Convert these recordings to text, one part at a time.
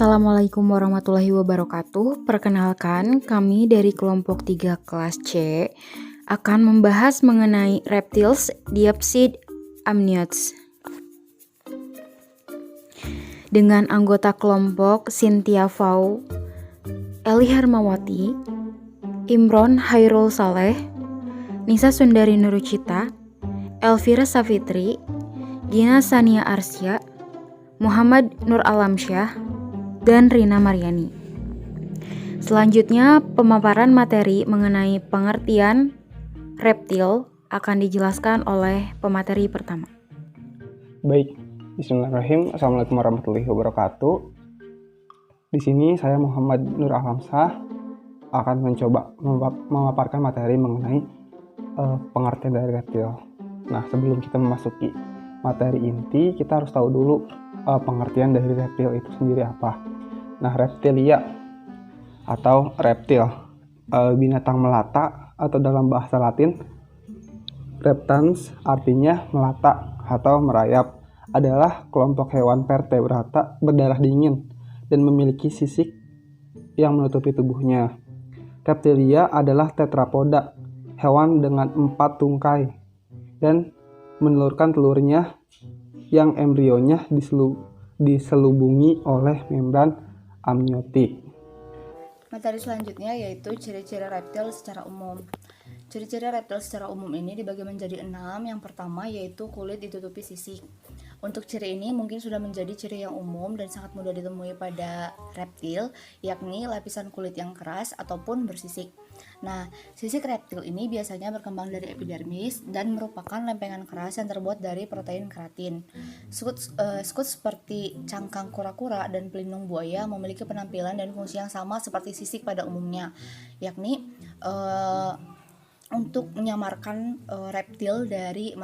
Assalamualaikum warahmatullahi wabarakatuh. Perkenalkan, kami dari kelompok 3 kelas C akan membahas mengenai reptiles, diapsid, amniotes. Dengan anggota kelompok Cynthia Fau, Eli Hermawati, Imron Hairul Saleh, Nisa Sundari Nurucita, Elvira Safitri, Gina Sania Arsya, Muhammad Nur Alamsyah, dan Rina Mariani. Selanjutnya, pemaparan materi mengenai pengertian reptil akan dijelaskan oleh pemateri pertama. Baik, bismillahirrahmanirrahim. Assalamualaikum warahmatullahi wabarakatuh. Di sini saya Muhammad Nur Alamsyah akan mencoba memaparkan materi mengenai pengertian dari reptil. Nah, sebelum kita memasuki materi inti, kita harus tahu dulu pengertian dari reptil itu sendiri apa. Nah, reptilia atau reptil, binatang melata atau dalam bahasa Latin reptans artinya melata atau merayap, adalah kelompok hewan vertebrata berdarah dingin dan memiliki sisik yang menutupi tubuhnya. Reptilia adalah tetrapoda, hewan dengan 4 tungkai dan menelurkan telurnya yang embrionya diselubungi oleh membran amniotik. Materi selanjutnya yaitu ciri-ciri reptil secara umum. Ciri-ciri reptil secara umum ini dibagi menjadi 6. Yang pertama yaitu kulit ditutupi sisik. Untuk ciri ini mungkin sudah menjadi ciri yang umum dan sangat mudah ditemui pada reptil, yakni lapisan kulit yang keras ataupun bersisik. Nah, sisik reptil ini biasanya berkembang dari epidermis dan merupakan lempengan keras yang terbuat dari protein keratin. Skut seperti cangkang kura-kura dan pelindung buaya memiliki penampilan dan fungsi yang sama seperti sisik pada umumnya, yakni untuk menyamarkan reptil dari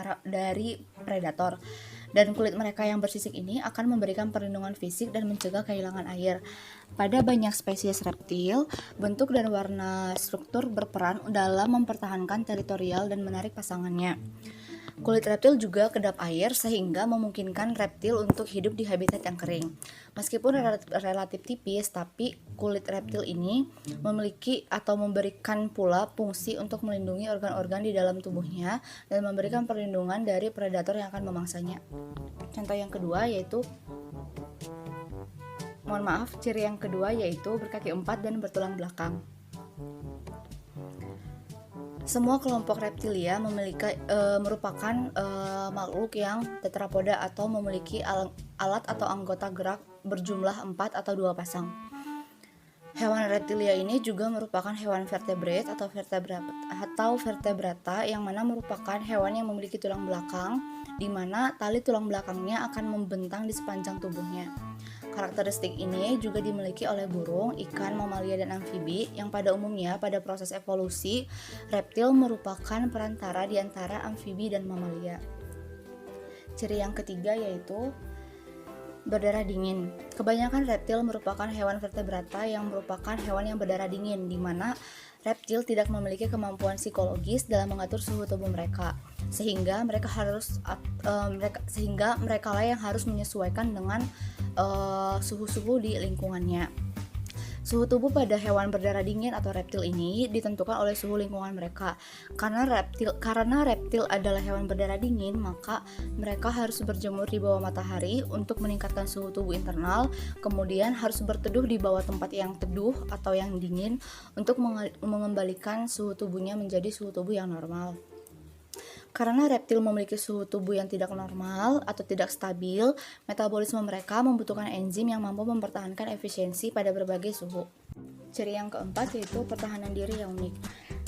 predator. Dan kulit mereka yang bersisik ini akan memberikan perlindungan fisik dan mencegah kehilangan air. Pada banyak spesies reptil, bentuk dan warna struktur berperan dalam mempertahankan teritorial dan menarik pasangannya. Kulit reptil juga kedap air sehingga memungkinkan reptil untuk hidup di habitat yang kering. Meskipun relatif tipis, tapi kulit reptil ini memiliki atau memberikan pula fungsi untuk melindungi organ-organ di dalam tubuhnya dan memberikan perlindungan dari predator yang akan memangsanya. Contoh yang kedua yaitu ciri yang kedua yaitu berkaki 4 dan bertulang belakang. Semua kelompok reptilia merupakan makhluk yang tetrapoda atau memiliki alat atau anggota gerak berjumlah 4 atau 2 pasang. Hewan reptilia ini juga merupakan hewan vertebrate atau vertebrata yang mana merupakan hewan yang memiliki tulang belakang, di mana tali tulang belakangnya akan membentang di sepanjang tubuhnya. Karakteristik ini juga dimiliki oleh burung, ikan, mamalia, dan amfibi yang pada umumnya pada proses evolusi, reptil merupakan perantara di antara amfibi dan mamalia. Ciri yang ketiga yaitu berdarah dingin. Kebanyakan reptil merupakan hewan vertebrata yang merupakan hewan yang berdarah dingin, di mana reptil tidak memiliki kemampuan psikologis dalam mengatur suhu tubuh mereka, sehingga mereka lah yang harus menyesuaikan dengan suhu-suhu di lingkungannya. Suhu tubuh pada hewan berdarah dingin atau reptil ini ditentukan oleh suhu lingkungan mereka. Karena reptil adalah hewan berdarah dingin, maka mereka harus berjemur di bawah matahari untuk meningkatkan suhu tubuh internal, kemudian harus berteduh di bawah tempat yang teduh atau yang dingin untuk mengembalikan suhu tubuhnya menjadi suhu tubuh yang normal. Karena reptil memiliki suhu tubuh yang tidak normal atau tidak stabil, metabolisme mereka membutuhkan enzim yang mampu mempertahankan efisiensi pada berbagai suhu. Ciri yang keempat yaitu pertahanan diri yang unik.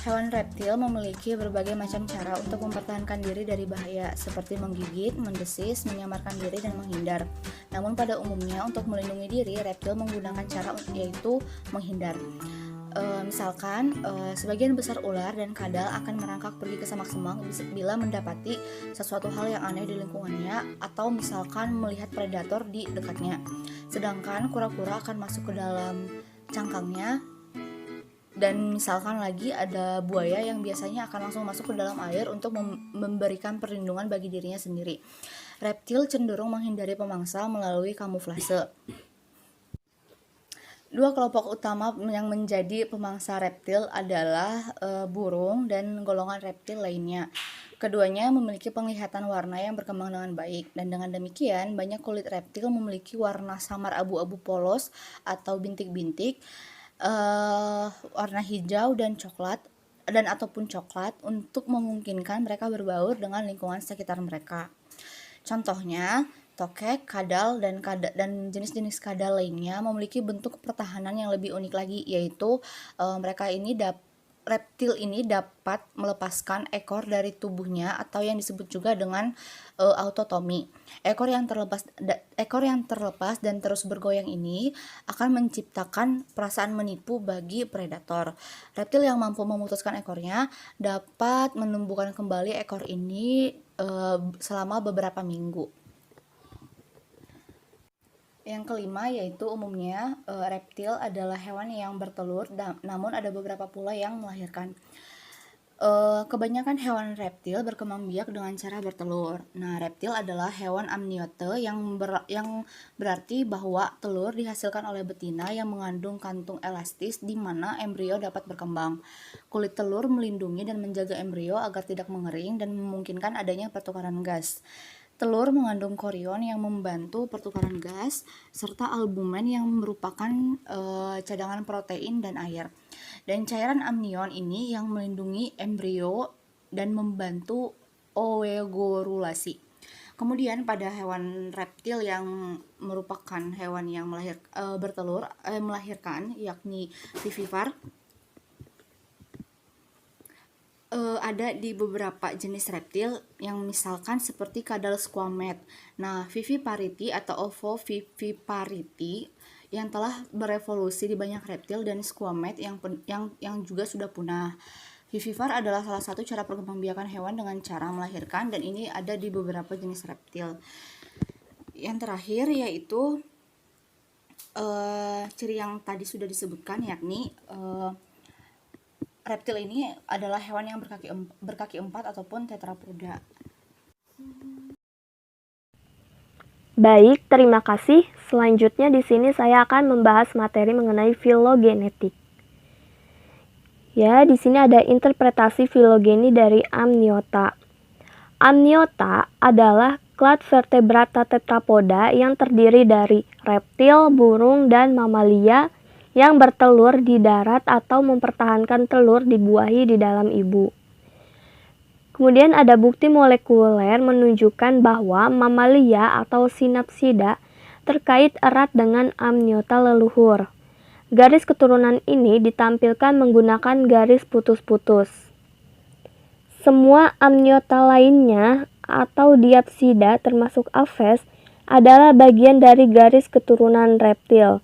Hewan reptil memiliki berbagai macam cara untuk mempertahankan diri dari bahaya, seperti menggigit, mendesis, menyamarkan diri, dan menghindar. Namun pada umumnya untuk melindungi diri, reptil menggunakan cara yaitu menghindar. Misalkan sebagian besar ular dan kadal akan merangkak pergi ke semak-semak bila mendapati sesuatu hal yang aneh di lingkungannya atau misalkan melihat predator di dekatnya. Sedangkan kura-kura akan masuk ke dalam cangkangnya, dan misalkan lagi ada buaya yang biasanya akan langsung masuk ke dalam air untuk memberikan perlindungan bagi dirinya sendiri. Reptil cenderung menghindari pemangsa melalui kamuflase. Dua kelompok utama yang menjadi pemangsa reptil adalah burung dan golongan reptil lainnya. Keduanya memiliki penglihatan warna yang berkembang dengan baik, dan dengan demikian banyak kulit reptil memiliki warna samar abu-abu polos atau bintik-bintik, warna hijau dan coklat ataupun coklat untuk memungkinkan mereka berbaur dengan lingkungan sekitar mereka. Contohnya, tokek, kadal, dan jenis-jenis kadal lainnya memiliki bentuk pertahanan yang lebih unik lagi, yaitu reptil ini dapat melepaskan ekor dari tubuhnya atau yang disebut juga dengan autotomi. Ekor yang terlepas dan terus bergoyang ini akan menciptakan perasaan menipu bagi predator. Reptil yang mampu memutuskan ekornya dapat menumbuhkan kembali ekor ini selama beberapa minggu. Yang kelima yaitu umumnya reptil adalah hewan yang bertelur, namun ada beberapa pula yang melahirkan. Kebanyakan hewan reptil berkembang biak dengan cara bertelur. Nah, reptil adalah hewan amniote yang berarti bahwa telur dihasilkan oleh betina yang mengandung kantung elastis di mana embrio dapat berkembang. Kulit telur melindungi dan menjaga embrio agar tidak mengering dan memungkinkan adanya pertukaran gas. Telur mengandung korion yang membantu pertukaran gas, serta albumen yang merupakan cadangan protein dan air. Dan cairan amnion ini yang melindungi embrio dan membantu oogurulasi. Kemudian pada hewan reptil yang merupakan hewan yang melahirkan, yakni vivipar, ada di beberapa jenis reptil yang misalkan seperti kadal squamate. Nah, Viviparity atau Ovoviviparity yang telah berevolusi di banyak reptil dan squamate yang juga sudah punah. Vivipar adalah salah satu cara perkembangbiakan hewan dengan cara melahirkan, dan ini ada di beberapa jenis reptil. Yang terakhir yaitu ciri yang tadi sudah disebutkan, yakni reptil ini adalah hewan yang berkaki empat ataupun tetrapoda. Baik, terima kasih. Selanjutnya di sini saya akan membahas materi mengenai filogenetik. Ya, di sini ada interpretasi filogeni dari amniota. Amniota adalah klad vertebrata tetrapoda yang terdiri dari reptil, burung, dan mamalia yang bertelur di darat atau mempertahankan telur dibuahi di dalam ibu. Kemudian ada bukti molekuler menunjukkan bahwa mamalia atau synapsida terkait erat dengan amniota leluhur. Garis keturunan ini ditampilkan menggunakan garis putus-putus. Semua amniota lainnya atau diapsida termasuk Aves adalah bagian dari garis keturunan reptil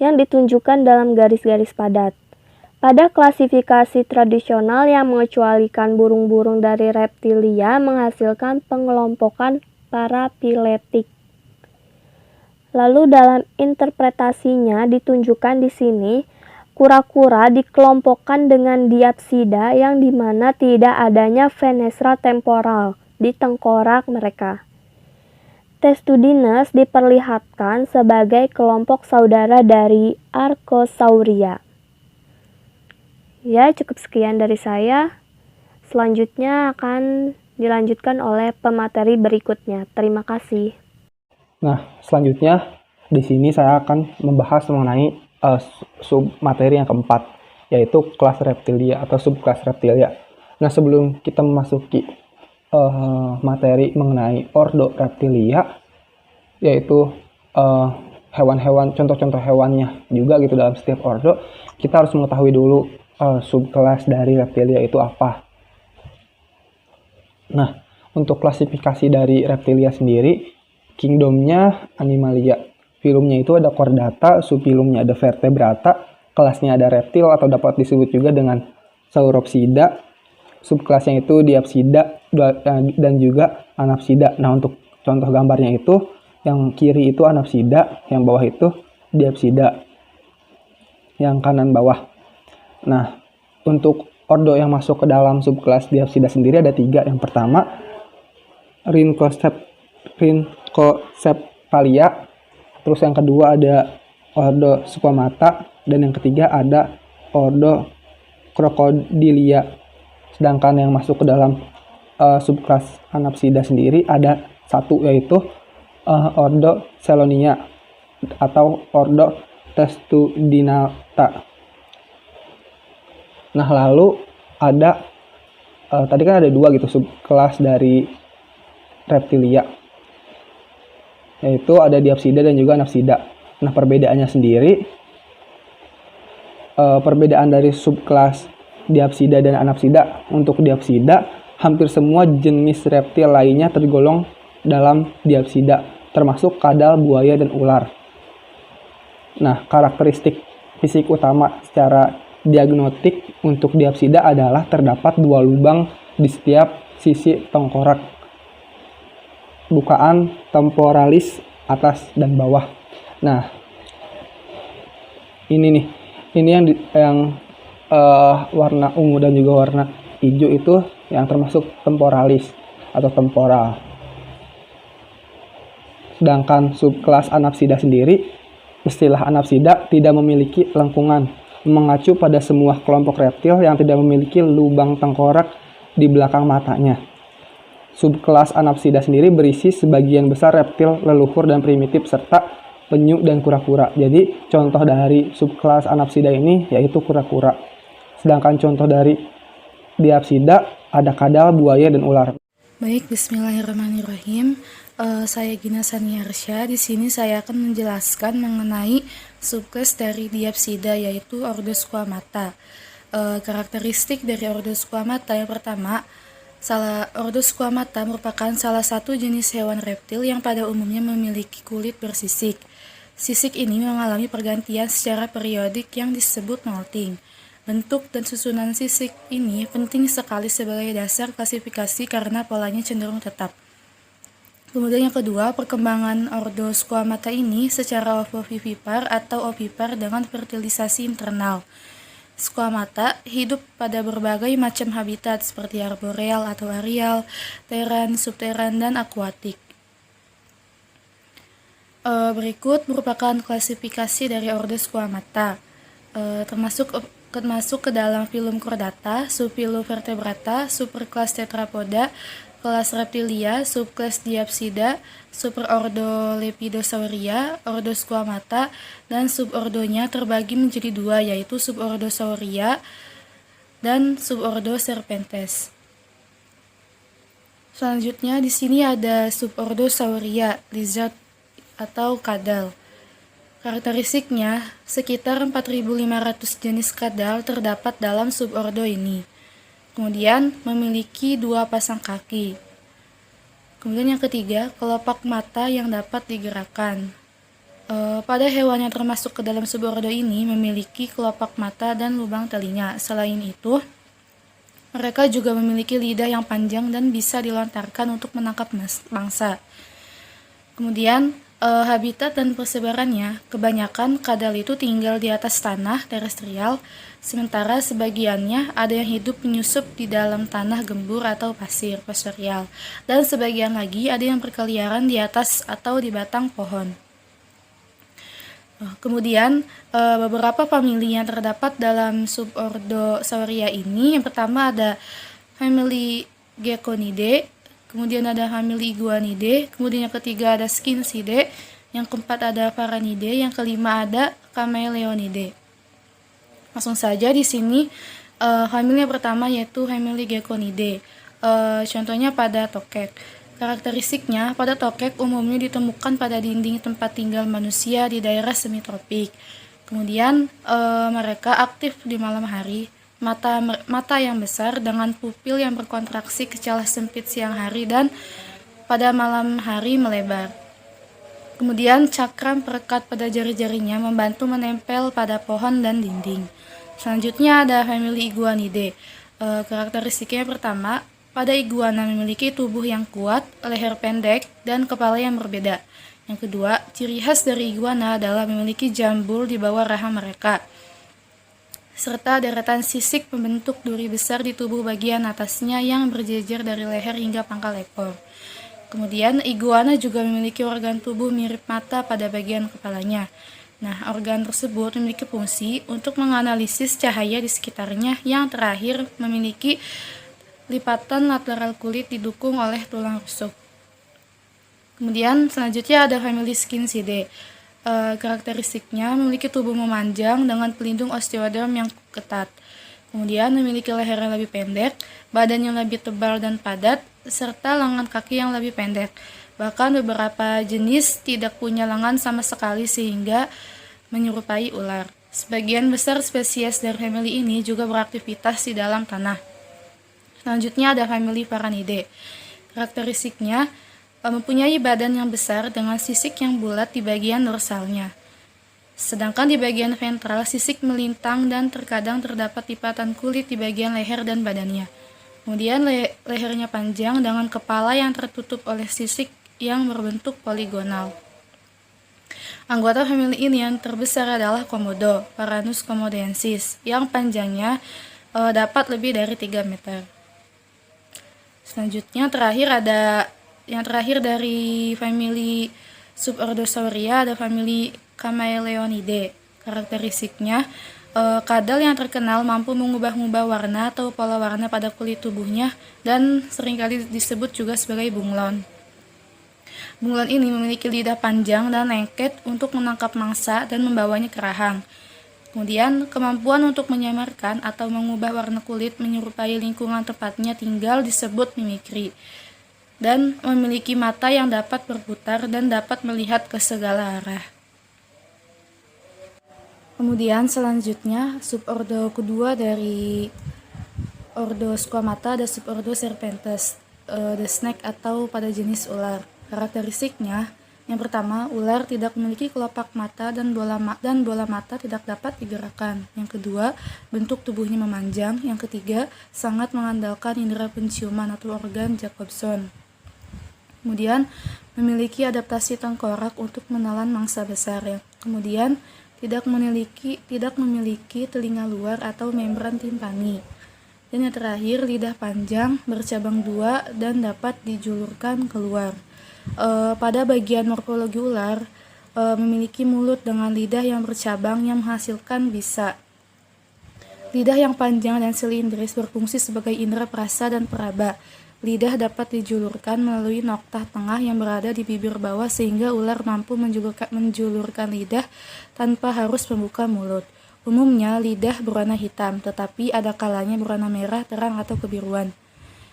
yang ditunjukkan dalam garis-garis padat. Pada klasifikasi tradisional yang mengecualikan burung-burung dari reptilia menghasilkan pengelompokan parapiletik. Lalu dalam interpretasinya ditunjukkan di sini, kura-kura dikelompokkan dengan diapsida yang dimana tidak adanya fenestra temporal di tengkorak mereka. Testudines diperlihatkan sebagai kelompok saudara dari Archosauria. Ya, cukup sekian dari saya. Selanjutnya akan dilanjutkan oleh pemateri berikutnya. Terima kasih. Nah, selanjutnya di sini saya akan membahas mengenai submateri yang keempat, yaitu kelas reptilia atau subkelas reptilia. Nah, sebelum kita memasuki materi mengenai ordo reptilia, yaitu hewan-hewan, contoh-contoh hewannya juga gitu dalam setiap ordo, kita harus mengetahui dulu subkelas dari reptilia itu apa. Nah, untuk klasifikasi dari reptilia sendiri, kingdomnya Animalia, filumnya itu ada Chordata, subfilumnya ada Vertebrata, kelasnya ada reptil atau dapat disebut juga dengan Sauropsida, subkelasnya itu Diapsida dan juga Anapsida. Nah, untuk contoh gambarnya itu, yang kiri itu Anapsida, yang bawah itu Diapsida, yang kanan bawah. Nah, untuk ordo yang masuk ke dalam subkelas Diapsida sendiri ada 3. Yang pertama, Rhynchocephalia. Terus yang kedua ada ordo Squamata. Dan yang ketiga ada ordo Crocodilia. Sedangkan yang masuk ke dalam subkelas Anapsida sendiri ada satu, yaitu ordo Selonia atau ordo Testudinata. Nah, lalu ada tadi kan ada dua gitu subkelas dari reptilia, yaitu ada Diapsida dan juga Anapsida. Nah, perbedaannya sendiri, perbedaan dari subkelas Diapsida dan Anapsida. Untuk Diapsida, hampir semua jenis reptil lainnya tergolong dalam Diapsida, termasuk kadal, buaya, dan ular. Nah, karakteristik fisik utama secara diagnostik untuk Diapsida adalah terdapat 2 lubang di setiap sisi tengkorak, bukaan temporalis atas dan bawah. Nah, ini yang warna ungu dan juga warna hijau itu yang termasuk temporalis atau temporal. Sedangkan subkelas Anapsida sendiri, istilah Anapsida tidak memiliki lengkungan, mengacu pada semua kelompok reptil yang tidak memiliki lubang tengkorak di belakang matanya. Subkelas Anapsida sendiri berisi sebagian besar reptil leluhur dan primitif serta penyu dan kura-kura. Jadi contoh dari subkelas Anapsida ini yaitu kura-kura. Sedangkan contoh dari Diapsida ada kadal, buaya, dan ular. Baik, bismillahirrahmanirrahim. Saya Gina Saniarsya. Di sini saya akan menjelaskan mengenai subkelas dari Diapsida, yaitu ordo Squamata. Karakteristik dari ordo Squamata yang pertama, ordo Squamata merupakan salah satu jenis hewan reptil yang pada umumnya memiliki kulit bersisik. Sisik ini mengalami pergantian secara periodik yang disebut molting. Bentuk dan susunan sisik ini penting sekali sebagai dasar klasifikasi karena polanya cenderung tetap. Kemudian yang kedua, perkembangan ordo Squamata ini secara ovovivipar atau ovipar dengan fertilisasi internal. Squamata hidup pada berbagai macam habitat seperti arboreal atau areal, teran, subteran, dan akuatik. Berikut merupakan klasifikasi dari ordo Squamata, termasuk ke dalam filum Chordata, subfilum Vertebrata, superkelas Tetrapoda, kelas Reptilia, subkelas Diapsida, superordo Lepidosauria, ordo Squamata, dan subordonya terbagi menjadi 2, yaitu subordo Sauria dan subordo Serpentes. Selanjutnya di sini ada subordo Sauria, lizard atau kadal. Karakteristiknya, sekitar 4.500 jenis kadal terdapat dalam subordo ini. Kemudian memiliki 2 pasang kaki. Kemudian yang ketiga, kelopak mata yang dapat digerakkan. Pada hewan yang termasuk ke dalam subordo ini memiliki kelopak mata dan lubang telinga. Selain itu, mereka juga memiliki lidah yang panjang dan bisa dilontarkan untuk menangkap mangsa. Kemudian habitat dan persebarannya, kebanyakan kadal itu tinggal di atas tanah terestrial, sementara sebagiannya ada yang hidup menyusup di dalam tanah gembur atau pasir fosorial, dan sebagian lagi ada yang berkeliaran di atas atau di batang pohon. Kemudian beberapa famili yang terdapat dalam subordo Sauria ini, yang pertama ada famili Geckonidae, kemudian ada famili Iguanidae, kemudian yang ketiga ada Skinsidae, yang keempat ada Varanidae, yang kelima ada Chameleonidae. Langsung saja di sini famili yang pertama yaitu famili Geckonidae. Contohnya pada tokek. Karakteristiknya, pada tokek umumnya ditemukan pada dinding tempat tinggal manusia di daerah semitropik. Kemudian mereka aktif di malam hari. Mata yang besar dengan pupil yang berkontraksi ke celah sempit siang hari dan pada malam hari melebar. Kemudian cakram perekat pada jari-jarinya membantu menempel pada pohon dan dinding. Selanjutnya ada famili Iguanidae. Karakteristiknya pertama, pada iguana memiliki tubuh yang kuat, leher pendek, dan kepala yang berbeda. Yang kedua, ciri khas dari iguana adalah memiliki jambul di bawah rahang mereka, serta deretan sisik pembentuk duri besar di tubuh bagian atasnya yang berjejer dari leher hingga pangkal ekor. Kemudian, iguana juga memiliki organ tubuh mirip mata pada bagian kepalanya. Nah, organ tersebut memiliki fungsi untuk menganalisis cahaya di sekitarnya. Yang terakhir, memiliki lipatan lateral kulit didukung oleh tulang rusuk. Kemudian selanjutnya ada famili Skinsidae. Karakteristiknya memiliki tubuh memanjang dengan pelindung osteoderm yang ketat. Kemudian memiliki leher yang lebih pendek, badan yang lebih tebal dan padat, serta lengan kaki yang lebih pendek. Bahkan beberapa jenis tidak punya lengan sama sekali sehingga menyerupai ular. Sebagian besar spesies dari famili ini juga beraktivitas di dalam tanah. Selanjutnya ada famili Varanidae. Karakteristiknya mempunyai badan yang besar dengan sisik yang bulat di bagian dorsalnya. Sedangkan di bagian ventral sisik melintang dan terkadang terdapat lipatan kulit di bagian leher dan badannya. Kemudian lehernya panjang dengan kepala yang tertutup oleh sisik yang berbentuk poligonal. Anggota famili ini yang terbesar adalah Komodo, Varanus komodensis, yang panjangnya dapat lebih dari 3 meter. Selanjutnya yang terakhir dari famili subordo Sauria ada famili Chamaeleonidae. Karakteristiknya kadal yang terkenal mampu mengubah-ubah warna atau pola warna pada kulit tubuhnya dan seringkali disebut juga sebagai bunglon. Bunglon ini memiliki lidah panjang dan lengket untuk menangkap mangsa dan membawanya ke rahang. Kemudian, kemampuan untuk menyamarkan atau mengubah warna kulit menyerupai lingkungan tempatnya tinggal disebut mimikri, dan memiliki mata yang dapat berputar dan dapat melihat ke segala arah. Kemudian selanjutnya, subordo kedua dari ordo Squamata ada subordo Serpentes, the snake atau pada jenis ular. Karakteristiknya, yang pertama, ular tidak memiliki kelopak mata dan bola mata tidak dapat digerakkan. Yang kedua, bentuk tubuhnya memanjang. Yang ketiga, sangat mengandalkan indera penciuman atau organ Jacobson. Kemudian, memiliki adaptasi tengkorak untuk menelan mangsa besar. Kemudian, tidak memiliki telinga luar atau membran timpani. Dan yang terakhir, lidah panjang, bercabang 2 dan dapat dijulurkan keluar. Pada bagian morfologi ular, memiliki mulut dengan lidah yang bercabang yang menghasilkan bisa. Lidah yang panjang dan silindris berfungsi sebagai indera perasa dan peraba. Lidah dapat dijulurkan melalui noktah tengah yang berada di bibir bawah sehingga ular mampu menjulurkan lidah tanpa harus membuka mulut. Umumnya lidah berwarna hitam, tetapi ada kalanya berwarna merah terang atau kebiruan.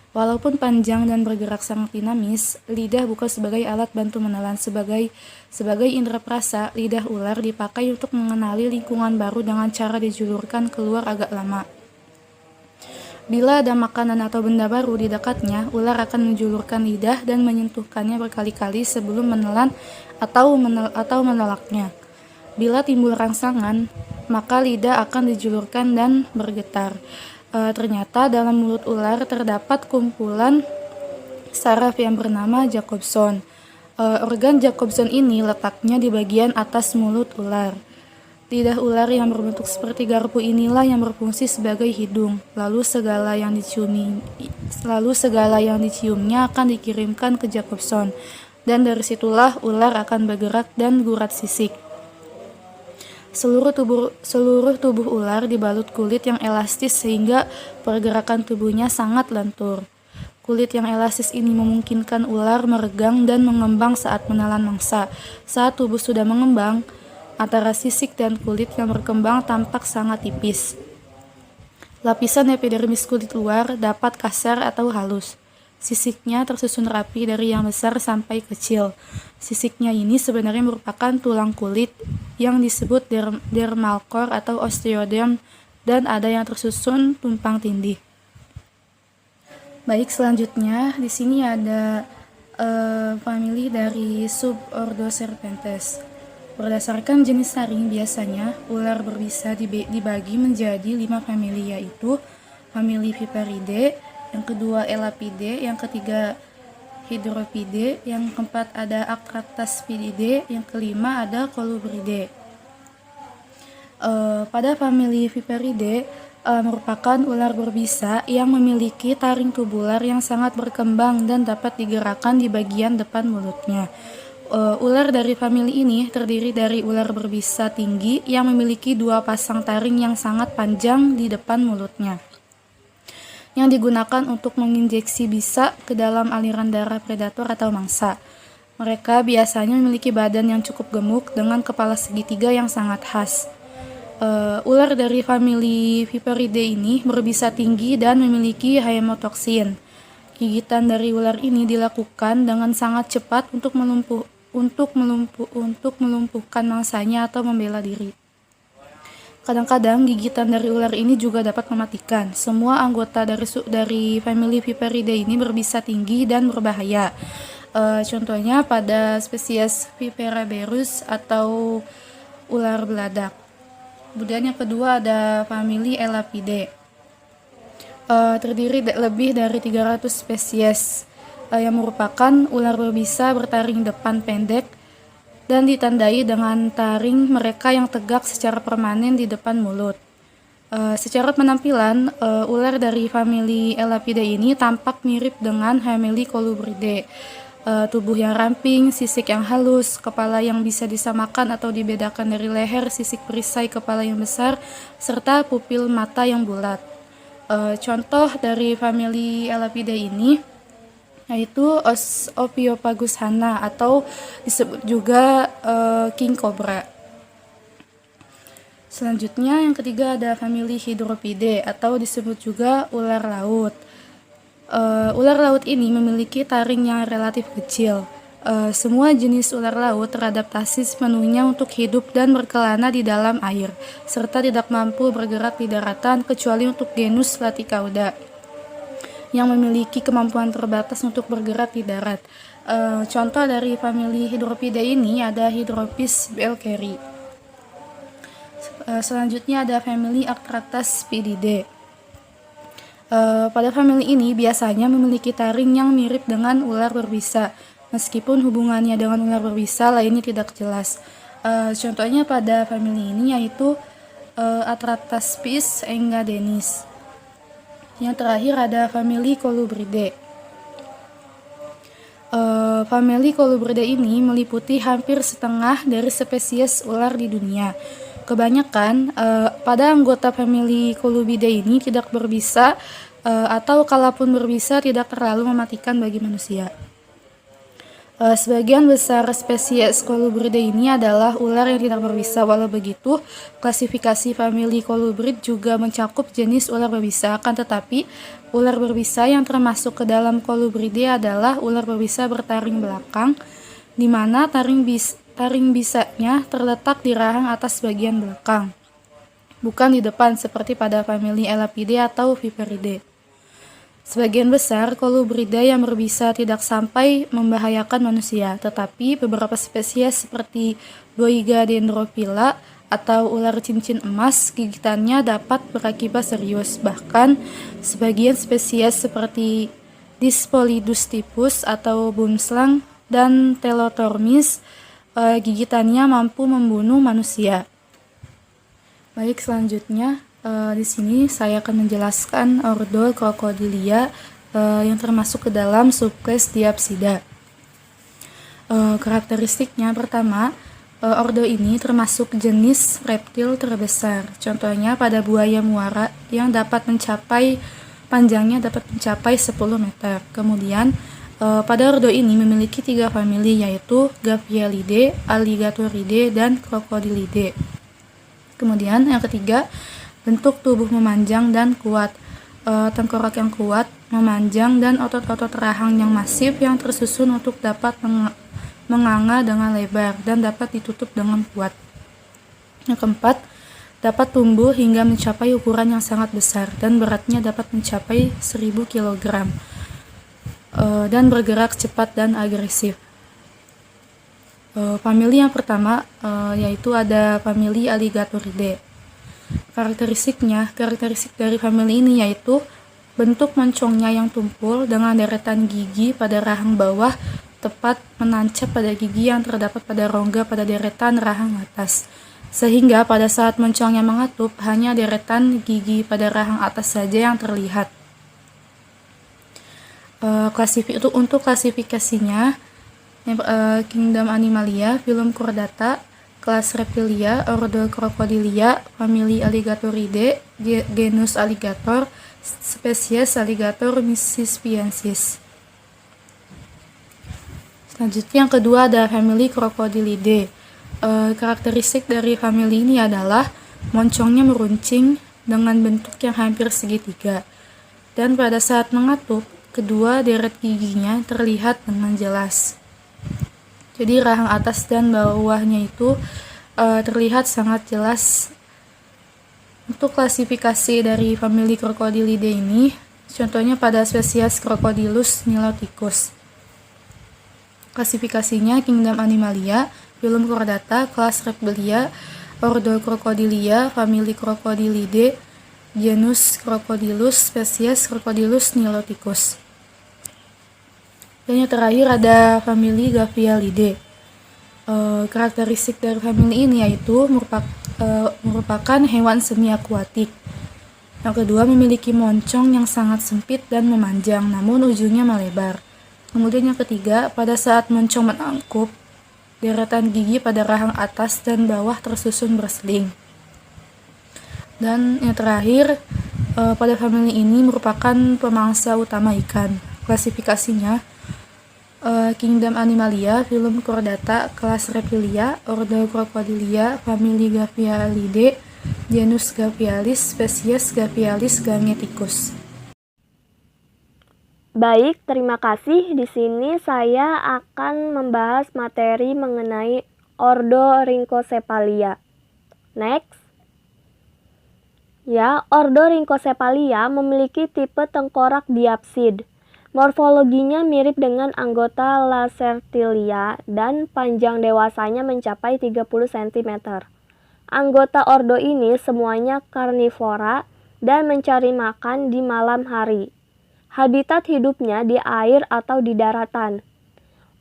Walaupun panjang dan bergerak sangat dinamis, lidah bukan sebagai alat bantu menelan. Sebagai indera perasa, lidah ular dipakai untuk mengenali lingkungan baru dengan cara dijulurkan keluar agak lama. Bila ada makanan atau benda baru di dekatnya, ular akan menjulurkan lidah dan menyentuhkannya berkali-kali sebelum menelan atau menolaknya. Bila timbul rangsangan, maka lidah akan dijulurkan dan bergetar. Ternyata dalam mulut ular terdapat kumpulan saraf yang bernama Jacobson. Organ Jacobson ini letaknya di bagian atas mulut ular. Lidah ular yang berbentuk seperti garpu inilah yang berfungsi sebagai hidung. Lalu segala yang diciumnya akan dikirimkan ke Jacobson. Dan dari situlah ular akan bergerak dan gurat sisik. Seluruh tubuh ular dibalut kulit yang elastis sehingga pergerakan tubuhnya sangat lentur. Kulit yang elastis ini memungkinkan ular meregang dan mengembang saat menelan mangsa. Saat tubuh sudah mengembang, antara sisik dan kulit yang berkembang tampak sangat tipis. Lapisan epidermis kulit luar dapat kasar atau halus. Sisiknya tersusun rapi dari yang besar sampai kecil. Sisiknya ini sebenarnya merupakan tulang kulit yang disebut dermal core atau osteoderm dan ada yang tersusun tumpang tindih. Baik, selanjutnya di sini ada famili dari subordo Serpentes. Berdasarkan jenis saring, biasanya ular berbisa dibagi menjadi 5 famili, yaitu famili Viperidae, yang kedua Elapidae, yang ketiga Hydropidae, yang keempat ada Acrataspidae, yang kelima ada Colubridae. Pada famili Viperidae merupakan ular berbisa yang memiliki taring tubular yang sangat berkembang dan dapat digerakkan di bagian depan mulutnya. Ular dari famili ini terdiri dari ular berbisa tinggi yang memiliki 2 pasang taring yang sangat panjang di depan mulutnya, yang digunakan untuk menginjeksi bisa ke dalam aliran darah predator atau mangsa. Mereka biasanya memiliki badan yang cukup gemuk dengan kepala segitiga yang sangat khas. Ular dari famili Viperidae ini berbisa tinggi dan memiliki hemotoksin. Gigitan dari ular ini dilakukan dengan sangat cepat untuk melumpuhkan mangsanya atau membela diri. Kadang-kadang gigitan dari ular ini juga dapat mematikan. Semua anggota dari famili Viperidae ini berbisa tinggi dan berbahaya. Contohnya pada spesies Viperaberus atau ular beladak. Kemudian yang kedua ada famili Elapidae. Terdiri lebih dari 300 spesies yang merupakan ular berbisa bertaring depan pendek dan ditandai dengan taring mereka yang tegak secara permanen di depan mulut. Secara penampilan, ular dari famili Elapidae ini tampak mirip dengan famili Colubridae. Tubuh yang ramping, sisik yang halus, kepala yang bisa disamakan atau dibedakan dari leher, sisik perisai kepala yang besar, serta pupil mata yang bulat. Contoh dari famili Elapidae ini yaitu Ophiopagus hana atau disebut juga king cobra. Selanjutnya yang ketiga ada famili Hydropidae atau disebut juga ular laut. Ular laut ini memiliki taring yang relatif kecil. Semua jenis ular laut teradaptasi sepenuhnya untuk hidup dan berkelana di dalam air, serta tidak mampu bergerak di daratan kecuali untuk genus Laticauda, yang memiliki kemampuan terbatas untuk bergerak di darat. Contoh dari famili Hydropidae ini ada Hydropis belkeri. Selanjutnya ada famili Arctrastaspididae. Pada famili ini biasanya memiliki taring yang mirip dengan ular berbisa, meskipun hubungannya dengan ular berbisa lainnya tidak jelas. Contohnya pada famili ini yaitu Atrataspis engadennis. Yang terakhir ada famili Colubridae. Famili Colubridae ini meliputi hampir setengah dari spesies ular di dunia. Kebanyakan pada anggota famili Colubridae ini tidak berbisa atau kalaupun berbisa tidak terlalu mematikan bagi manusia. Sebagian besar spesies Colubridae ini adalah ular yang tidak berbisa. Walau begitu, klasifikasi famili Colubrid juga mencakup jenis ular berbisa. Akan tetapi, ular berbisa yang termasuk ke dalam Colubridae adalah ular berbisa bertaring belakang, di mana taring bisanya terletak di rahang atas bagian belakang, bukan di depan seperti pada famili Elapidae atau Viperidae. Sebagian besar Colubridae yang berbisa tidak sampai membahayakan manusia, tetapi beberapa spesies seperti Boiga dendrophila atau ular cincin emas, gigitannya dapat berakibat serius. Bahkan sebagian spesies seperti Dyspolidus typhus atau bumslang dan Telotormis, gigitannya mampu membunuh manusia. Baik, selanjutnya di sini saya akan menjelaskan ordo Crocodilia yang termasuk ke dalam subclass Diapsida. Karakteristiknya pertama, ordo ini termasuk jenis reptil terbesar. Contohnya pada buaya muara yang panjangnya dapat mencapai 10 meter. Kemudian pada ordo ini memiliki 3 famili, yaitu Gavialidae, Alligatoridae, dan Crocodilidae. Kemudian yang ketiga, bentuk tubuh memanjang dan kuat, tengkorak yang kuat, memanjang, dan otot-otot rahang yang masif yang tersusun untuk dapat menganga dengan lebar dan dapat ditutup dengan kuat. Yang keempat, dapat tumbuh hingga mencapai ukuran yang sangat besar dan beratnya dapat mencapai 1000 kg dan bergerak cepat dan agresif. Famili yang pertama yaitu ada famili Alligatoridae. Karakteristik dari famili ini yaitu bentuk moncongnya yang tumpul dengan deretan gigi pada rahang bawah tepat menancap pada gigi yang terdapat pada rongga pada deretan rahang atas, sehingga pada saat moncongnya mengatup hanya deretan gigi pada rahang atas saja yang terlihat. Untuk klasifikasinya, Kingdom Animalia, Phylum Chordata, kelas Reptilia, ordo Crocodilia, famili Alligatoridae, genus Alligator, spesies Alligator missispiensis. Selanjutnya yang kedua ada famili Crocodilidae. Karakteristik dari famili ini adalah moncongnya meruncing dengan bentuk yang hampir segitiga, dan pada saat mengatup, kedua deret giginya terlihat dengan jelas. Jadi rahang atas dan bawahnya itu terlihat sangat jelas. Untuk klasifikasi dari famili Crocodilidae ini, contohnya pada spesies Crocodylus niloticus. Klasifikasinya Kingdom Animalia, Phylum Chordata, kelas Reptilia, ordo Crocodilia, famili Crocodilidae, genus Crocodylus, spesies Crocodylus niloticus. Dan yang terakhir ada famili Gavialidae. Karakteristik dari famili ini yaitu merupakan hewan semi akuatik. Yang kedua, memiliki moncong yang sangat sempit dan memanjang, namun ujungnya melebar. Kemudian yang ketiga, pada saat moncong menangkup, deretan gigi pada rahang atas dan bawah tersusun berseling. Dan yang terakhir, pada famili ini merupakan pemangsa utama ikan. Klasifikasinya Kingdom Animalia, Phylum Chordata, kelas Reptilia, ordo Crocodilia, famili Gavialidae, genus Gavialis, spesies Gavialis gangeticus. Baik, terima kasih. Di sini saya akan membahas materi mengenai ordo Rhynchocephalia. Next. Ya, ordo Rhynchocephalia memiliki tipe tengkorak diapsid. Morfologinya mirip dengan anggota Lacertilia dan panjang dewasanya mencapai 30 cm. Anggota ordo ini semuanya karnivora dan mencari makan di malam hari. Habitat hidupnya di air atau di daratan.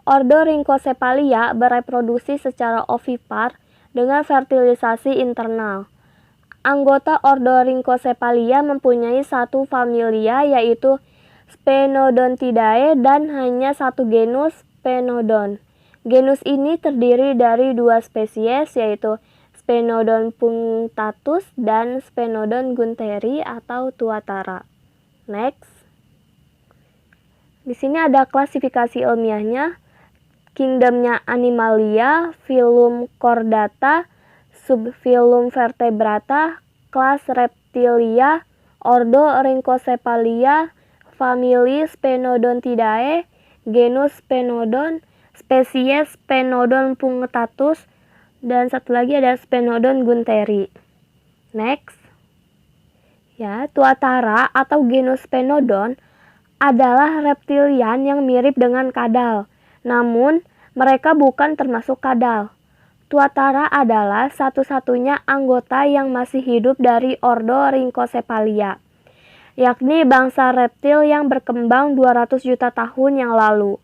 Ordo Rhynchocephalia bereproduksi secara ovipar dengan fertilisasi internal. Anggota ordo Rhynchocephalia mempunyai satu familia yaitu Sphenodontidae dan hanya satu genus Sphenodon. Genus ini terdiri dari dua spesies yaitu Sphenodon punctatus dan Sphenodon gunteri atau tuatara. Next. Di sini ada klasifikasi ilmiahnya. Kingdomnya Animalia, Phylum Chordata, subphylum Vertebrata, kelas Reptilia, ordo Rhynchocephalia, famili Sphenodontidae, genus Sphenodon, spesies Sphenodon punctatus, dan satu lagi ada Sphenodon gunteri. Next. Ya, tuatara atau genus Sphenodon adalah reptilian yang mirip dengan kadal, namun mereka bukan termasuk kadal. Tuatara adalah satu-satunya anggota yang masih hidup dari ordo Rhynchocephalia, yakni bangsa reptil yang berkembang 200 juta tahun yang lalu.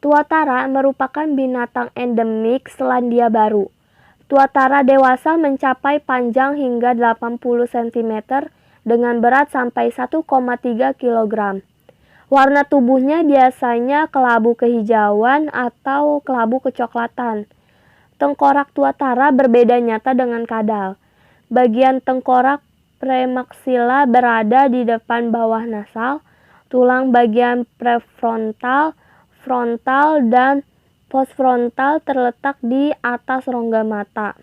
Tuatara merupakan binatang endemik Selandia Baru. Tuatara dewasa mencapai panjang hingga 80 cm dengan berat sampai 1,3 kg. Warna tubuhnya biasanya kelabu kehijauan atau kelabu kecoklatan. Tengkorak tuatara berbeda nyata dengan kadal. Bagian tengkorak premaksila berada di depan bawah nasal, tulang bagian prefrontal, frontal, dan postfrontal terletak di atas rongga mata.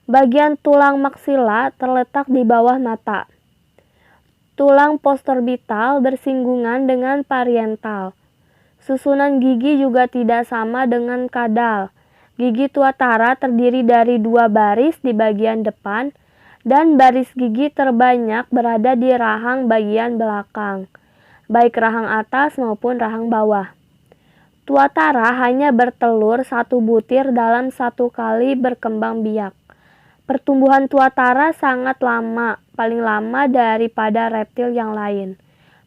Bagian tulang maksila terletak di bawah mata. Tulang postorbital bersinggungan dengan parietal. Susunan gigi juga tidak sama dengan kadal. Gigi tuatara terdiri dari dua baris di bagian depan, dan baris gigi terbanyak berada di rahang bagian belakang, baik rahang atas maupun rahang bawah. Tuatara hanya bertelur satu butir dalam satu kali berkembang biak. Pertumbuhan tuatara sangat lama, paling lama daripada reptil yang lain.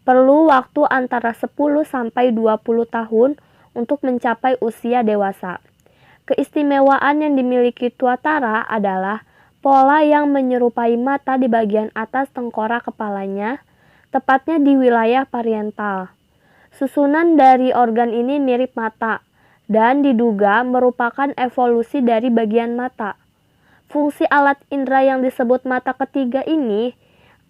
Perlu waktu antara 10 sampai 20 tahun untuk mencapai usia dewasa. Keistimewaan yang dimiliki tuatara adalah pola yang menyerupai mata di bagian atas tengkorak kepalanya, tepatnya di wilayah parietal. Susunan dari organ ini mirip mata, dan diduga merupakan evolusi dari bagian mata. Fungsi alat indera yang disebut mata ketiga ini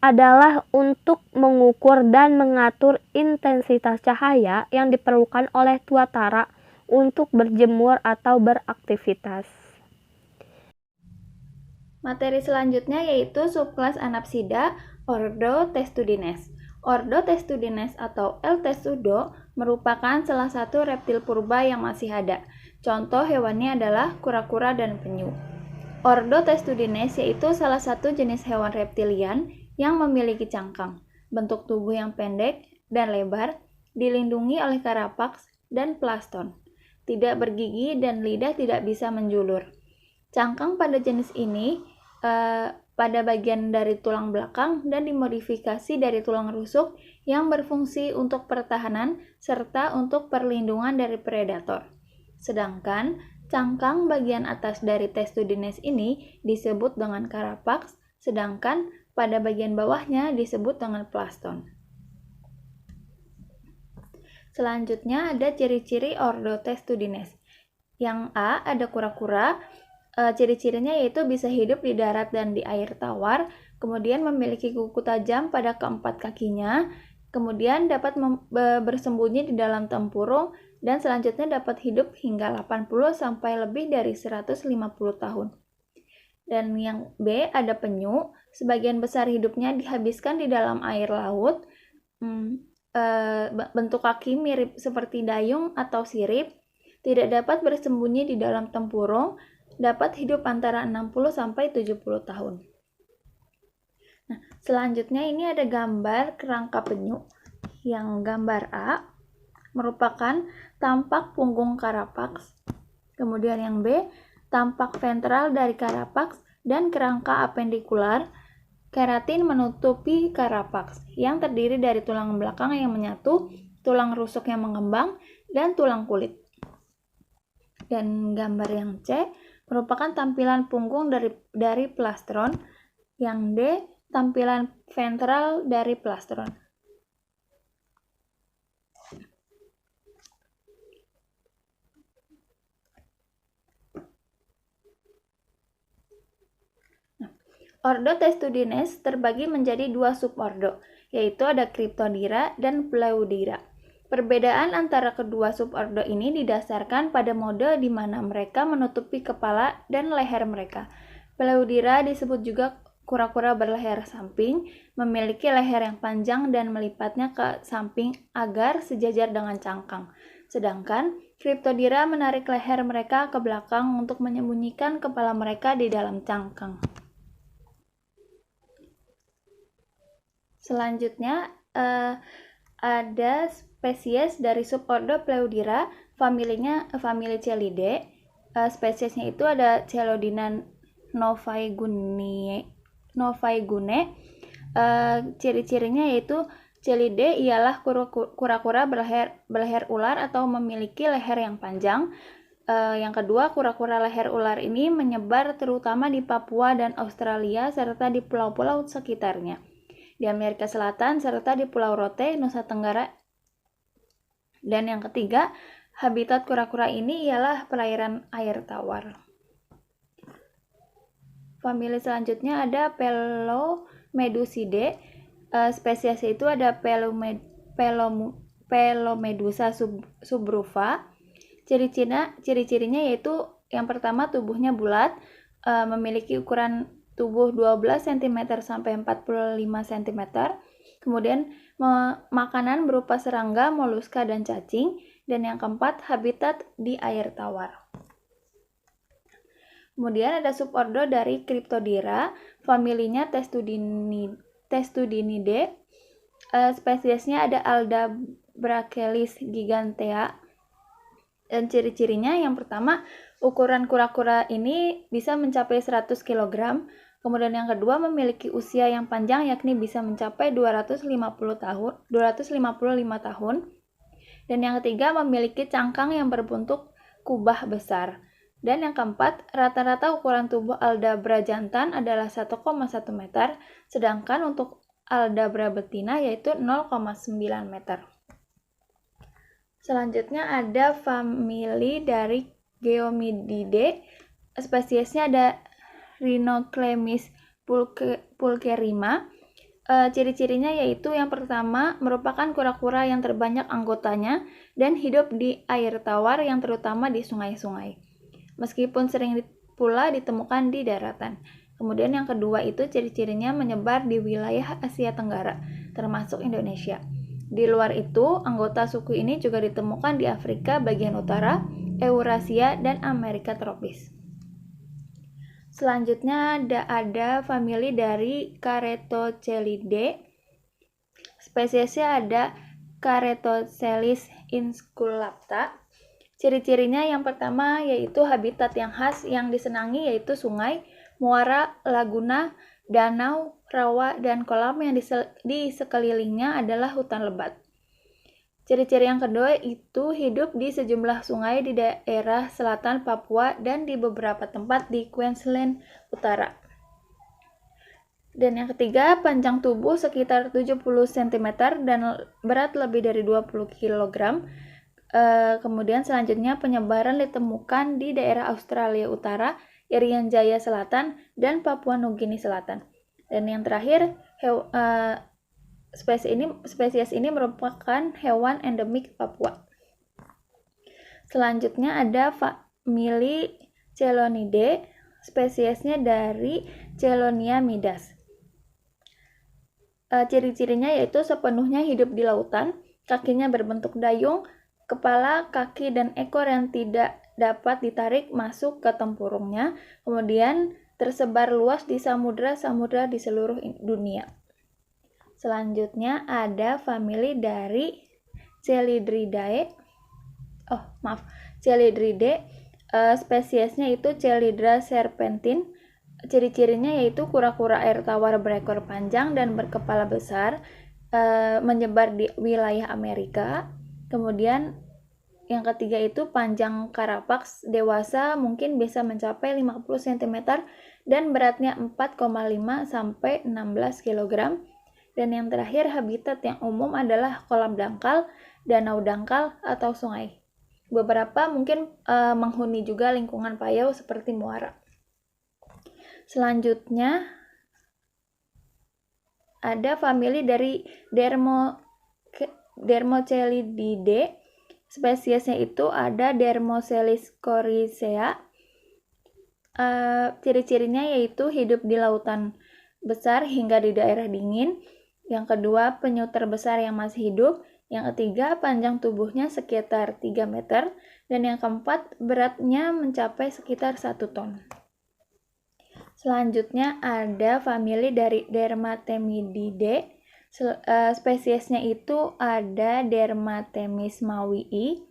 adalah untuk mengukur dan mengatur intensitas cahaya yang diperlukan oleh tuatara untuk berjemur atau beraktivitas. Materi selanjutnya yaitu subkelas Anapsida, ordo Testudines. Ordo Testudines atau L. testudo merupakan salah satu reptil purba yang masih ada. Contoh hewannya adalah kura-kura dan penyu. Ordo Testudines yaitu salah satu jenis hewan reptilian yang memiliki cangkang, bentuk tubuh yang pendek dan lebar, dilindungi oleh karapaks dan plaston. Tidak bergigi dan lidah tidak bisa menjulur. Cangkang pada jenis ini pada bagian dari tulang belakang dan dimodifikasi dari tulang rusuk yang berfungsi untuk pertahanan serta untuk perlindungan dari predator. Sedangkan cangkang bagian atas dari Testudines ini disebut dengan karapaks, sedangkan pada bagian bawahnya disebut dengan plaston. Selanjutnya ada ciri-ciri ordo Testudines. Yang A ada kura-kura. Ciri-cirinya yaitu bisa hidup di darat dan di air tawar, kemudian memiliki kuku tajam pada keempat kakinya, kemudian dapat bersembunyi di dalam tempurung, dan selanjutnya dapat hidup hingga 80 sampai lebih dari 150 tahun. Dan yang B ada penyu, sebagian besar hidupnya dihabiskan di dalam air laut, bentuk kaki mirip seperti dayung atau sirip, tidak dapat bersembunyi di dalam tempurung, dapat hidup antara 60 sampai 70 tahun. Nah, selanjutnya ini ada gambar kerangka penyu. Yang gambar A merupakan tampak punggung karapaks. Kemudian yang B, tampak ventral dari karapaks dan kerangka apendikular keratin menutupi karapaks yang terdiri dari tulang belakang yang menyatu, tulang rusuk yang mengembang, dan tulang kulit. Dan gambar yang C merupakan tampilan punggung dari plastron, yang D tampilan ventral dari plastron. Ordo Testudines terbagi menjadi dua subordo, yaitu ada Cryptodira dan Pleudira. Perbedaan antara kedua subordo ini didasarkan pada mode di mana mereka menutupi kepala dan leher mereka. Pleudira disebut juga kura-kura berleher samping, memiliki leher yang panjang dan melipatnya ke samping agar sejajar dengan cangkang. Sedangkan Cryptodira menarik leher mereka ke belakang untuk menyembunyikan kepala mereka di dalam cangkang. Selanjutnya ada spesies dari subordo Pleudira, famili Celidae. Spesiesnya itu ada Celodina novaegunae. Ciri-cirinya yaitu Celidae ialah kura-kura berleher ular atau memiliki leher yang panjang. Yang kedua, kura-kura leher ular ini menyebar terutama di Papua dan Australia serta di pulau-pulau sekitarnya, di Amerika Selatan serta di Pulau Rote, Nusa Tenggara. Dan yang ketiga, habitat kura-kura ini ialah perairan air tawar. Famili selanjutnya ada Pelomedusidae. Spesies itu ada Pelomedusa subrufa. Ciri-cirinya yaitu yang pertama tubuhnya bulat, memiliki ukuran tubuh 12 cm sampai 45 cm. Kemudian makanan berupa serangga, moluska, dan cacing. Dan yang keempat, habitat di air tawar. Kemudian ada subordo dari Cryptodira, familinya Testudinidae. Spesiesnya ada Aldabrachelys gigantea. Dan ciri-cirinya yang pertama, ukuran kura-kura ini bisa mencapai 100 kg. Kemudian yang kedua, memiliki usia yang panjang yakni bisa mencapai 255 tahun. Dan yang ketiga, memiliki cangkang yang berbentuk kubah besar. Dan yang keempat, rata-rata ukuran tubuh Aldabra jantan adalah 1,1 meter, sedangkan untuk Aldabra betina yaitu 0,9 meter. Selanjutnya ada famili dari Geomididae. Spesiesnya ada Rhinoclemis pulcherrima. Ciri-cirinya yaitu yang pertama merupakan kura-kura yang terbanyak anggotanya dan hidup di air tawar yang terutama di sungai-sungai. Meskipun sering pula ditemukan di daratan. Kemudian yang kedua itu ciri-cirinya menyebar di wilayah Asia Tenggara, termasuk Indonesia. Di luar itu, anggota suku ini juga ditemukan di Afrika bagian utara, Eurasia, dan Amerika tropis. Selanjutnya ada famili dari Caretocelidae. Spesiesnya ada Caretocelis insculapta. Ciri-cirinya yang pertama yaitu habitat yang khas yang disenangi yaitu sungai, muara, laguna, danau, rawa, dan kolam yang di sekelilingnya adalah hutan lebat. Ciri-ciri yang kedua itu hidup di sejumlah sungai di daerah selatan Papua dan di beberapa tempat di Queensland Utara. Dan yang ketiga, panjang tubuh sekitar 70 cm dan berat lebih dari 20 kg. Kemudian selanjutnya penyebaran ditemukan di daerah Australia Utara, Irian Jaya Selatan, dan Papua Nugini Selatan. Dan yang terakhir, spesies ini merupakan hewan endemik Papua. Selanjutnya ada famili Chelonidae, spesiesnya dari Chelonia midas. Ciri-cirinya yaitu sepenuhnya hidup di lautan, kakinya berbentuk dayung, kepala, kaki, dan ekor yang tidak dapat ditarik masuk ke tempurungnya, kemudian tersebar luas di samudra-samudra di seluruh dunia. Selanjutnya ada famili dari Chelydridae. Spesiesnya itu Chelydra serpentin. Ciri-cirinya yaitu kura-kura air tawar berekor panjang dan berkepala besar, menyebar di wilayah Amerika. Kemudian yang ketiga itu panjang karapaks dewasa mungkin bisa mencapai 50 cm dan beratnya 4,5 sampai 16 kg. Dan yang terakhir habitat yang umum adalah kolam dangkal, danau dangkal, atau sungai. Beberapa mungkin menghuni juga lingkungan payau seperti muara. Selanjutnya ada famili dari Dermocelidae. Spesiesnya itu ada Dermocelis corycea. Ciri-cirinya yaitu hidup di lautan besar hingga di daerah dingin. Yang kedua, penyu terbesar yang masih hidup. Yang ketiga, panjang tubuhnya sekitar 3 meter. Dan yang keempat, beratnya mencapai sekitar 1 ton. Selanjutnya ada famili dari Dermatemidae. Spesiesnya itu ada Dermatemis mawii.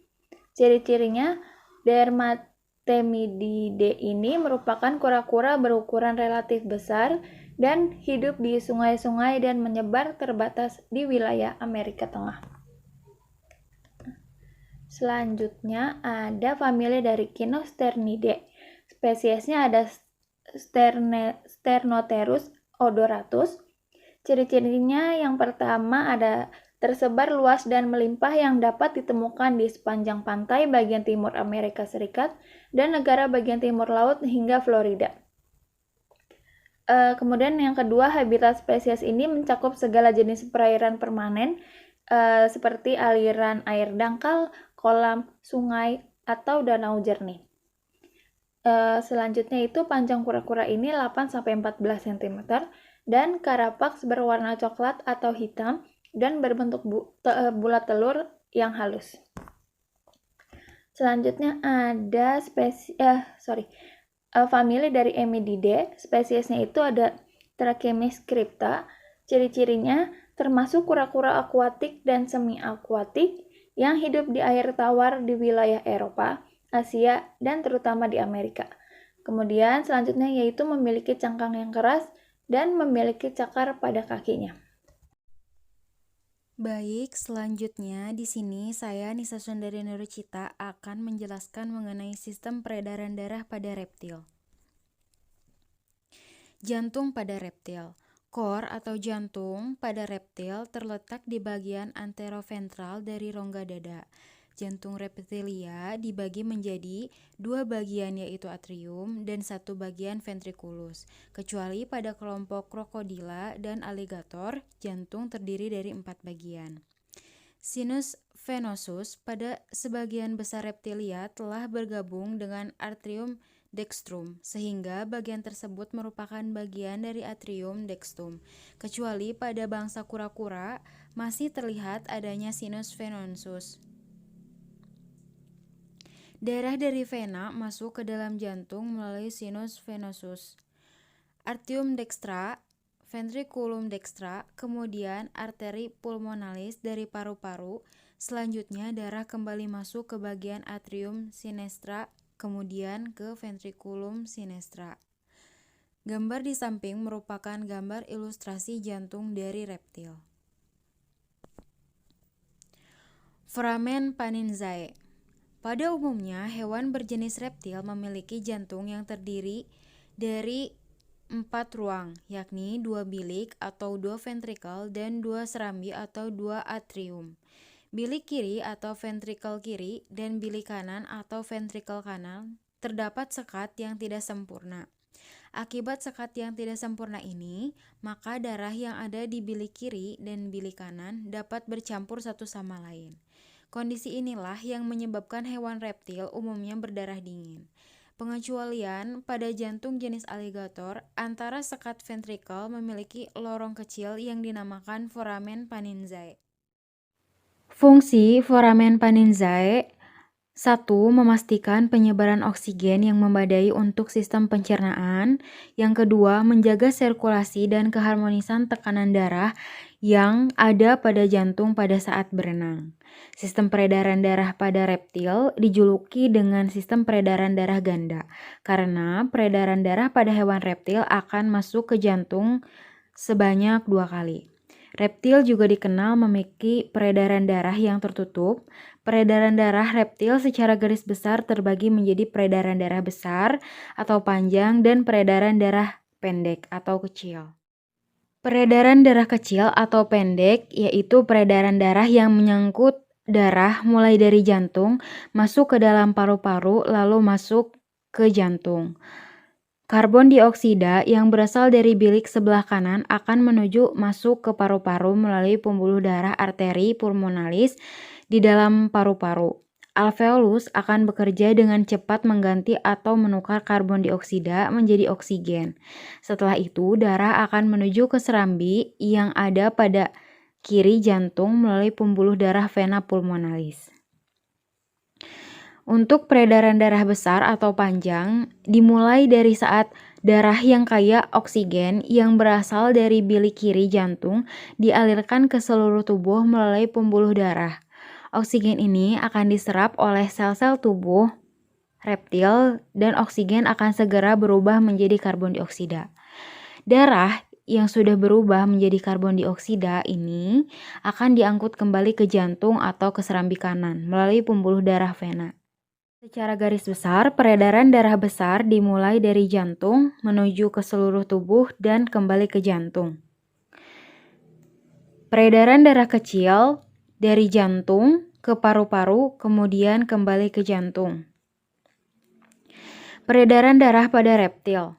Ciri-cirinya, Dermatemidae ini merupakan kura-kura berukuran relatif besar dan hidup di sungai-sungai dan menyebar terbatas di wilayah Amerika Tengah. Selanjutnya ada famili dari Cynosternidae. Spesiesnya ada Sternoterus odoratus. Ciri-cirinya yang pertama ada tersebar luas dan melimpah yang dapat ditemukan di sepanjang pantai bagian timur Amerika Serikat dan negara bagian timur laut hingga Florida. Kemudian yang kedua, habitat spesies ini mencakup segala jenis perairan permanen seperti aliran air dangkal, kolam, sungai, atau danau jernih. Selanjutnya itu panjang kura-kura ini 8-14 cm dan karapaks berwarna coklat atau hitam dan berbentuk bulat telur yang halus. Selanjutnya ada famili dari Emididae. Spesiesnya itu ada Trachemis crypta. Ciri-cirinya termasuk kura-kura akuatik dan semi-akuatik yang hidup di air tawar di wilayah Eropa, Asia, dan terutama di Amerika. Kemudian selanjutnya yaitu memiliki cangkang yang keras dan memiliki cakar pada kakinya. Baik, selanjutnya di sini saya Nisa Sundari Nurucita akan menjelaskan mengenai sistem peredaran darah pada reptil. Jantung pada reptil. Kor atau jantung pada reptil terletak di bagian anteroventral dari rongga dada. Jantung reptilia dibagi menjadi dua bagian yaitu atrium dan satu bagian ventriculus. Kecuali pada kelompok krokodila dan aligator, jantung terdiri dari 4 bagian. Sinus venosus pada sebagian besar reptilia telah bergabung dengan atrium dextrum, sehingga bagian tersebut merupakan bagian dari atrium dextrum. Kecuali pada bangsa kura-kura, masih terlihat adanya sinus venosus. Darah dari vena masuk ke dalam jantung melalui sinus venosus. Arterium dextra, ventriculum dextra, kemudian arteri pulmonalis dari paru-paru. Selanjutnya darah kembali masuk ke bagian atrium sinistra, kemudian ke ventriculum sinistra. Gambar di samping merupakan gambar ilustrasi jantung dari reptil. Foramen Panienzae. Pada umumnya, hewan berjenis reptil memiliki jantung yang terdiri dari 4 ruang, yakni 2 bilik atau 2 ventrikel dan 2 serambi atau 2 atrium. Bilik kiri atau ventrikel kiri dan bilik kanan atau ventrikel kanan terdapat sekat yang tidak sempurna. Akibat sekat yang tidak sempurna ini, maka darah yang ada di bilik kiri dan bilik kanan dapat bercampur satu sama lain. Kondisi inilah yang menyebabkan hewan reptil umumnya berdarah dingin. Pengecualian pada jantung jenis aligator, antara sekat ventrikel memiliki lorong kecil yang dinamakan foramen Panienzae. Fungsi foramen Panienzae: 1. Memastikan penyebaran oksigen yang memadai untuk sistem pencernaan. Yang kedua, menjaga sirkulasi dan keharmonisan tekanan darah yang ada pada jantung pada saat berenang. Sistem peredaran darah pada reptil dijuluki dengan sistem peredaran darah ganda, karena peredaran darah pada hewan reptil akan masuk ke jantung sebanyak 2 kali. Reptil juga dikenal memiliki peredaran darah yang tertutup. Peredaran darah reptil secara garis besar terbagi menjadi peredaran darah besar atau panjang dan peredaran darah pendek atau kecil. Peredaran darah kecil atau pendek yaitu peredaran darah yang menyangkut darah mulai dari jantung masuk ke dalam paru-paru lalu masuk ke jantung. Karbon dioksida yang berasal dari bilik sebelah kanan akan menuju masuk ke paru-paru melalui pembuluh darah arteri pulmonalis di dalam paru-paru. Alveolus akan bekerja dengan cepat mengganti atau menukar karbon dioksida menjadi oksigen. Setelah itu, darah akan menuju ke serambi yang ada pada kiri jantung melalui pembuluh darah vena pulmonalis. Untuk peredaran darah besar atau panjang, dimulai dari saat darah yang kaya oksigen yang berasal dari bilik kiri jantung dialirkan ke seluruh tubuh melalui pembuluh darah. Oksigen ini akan diserap oleh sel-sel tubuh reptil dan oksigen akan segera berubah menjadi karbon dioksida. Darah yang sudah berubah menjadi karbon dioksida ini akan diangkut kembali ke jantung atau ke serambi kanan melalui pembuluh darah vena. Secara garis besar, peredaran darah besar dimulai dari jantung menuju ke seluruh tubuh dan kembali ke jantung. Peredaran darah kecil dari jantung ke paru-paru kemudian kembali ke jantung. Peredaran darah pada reptil.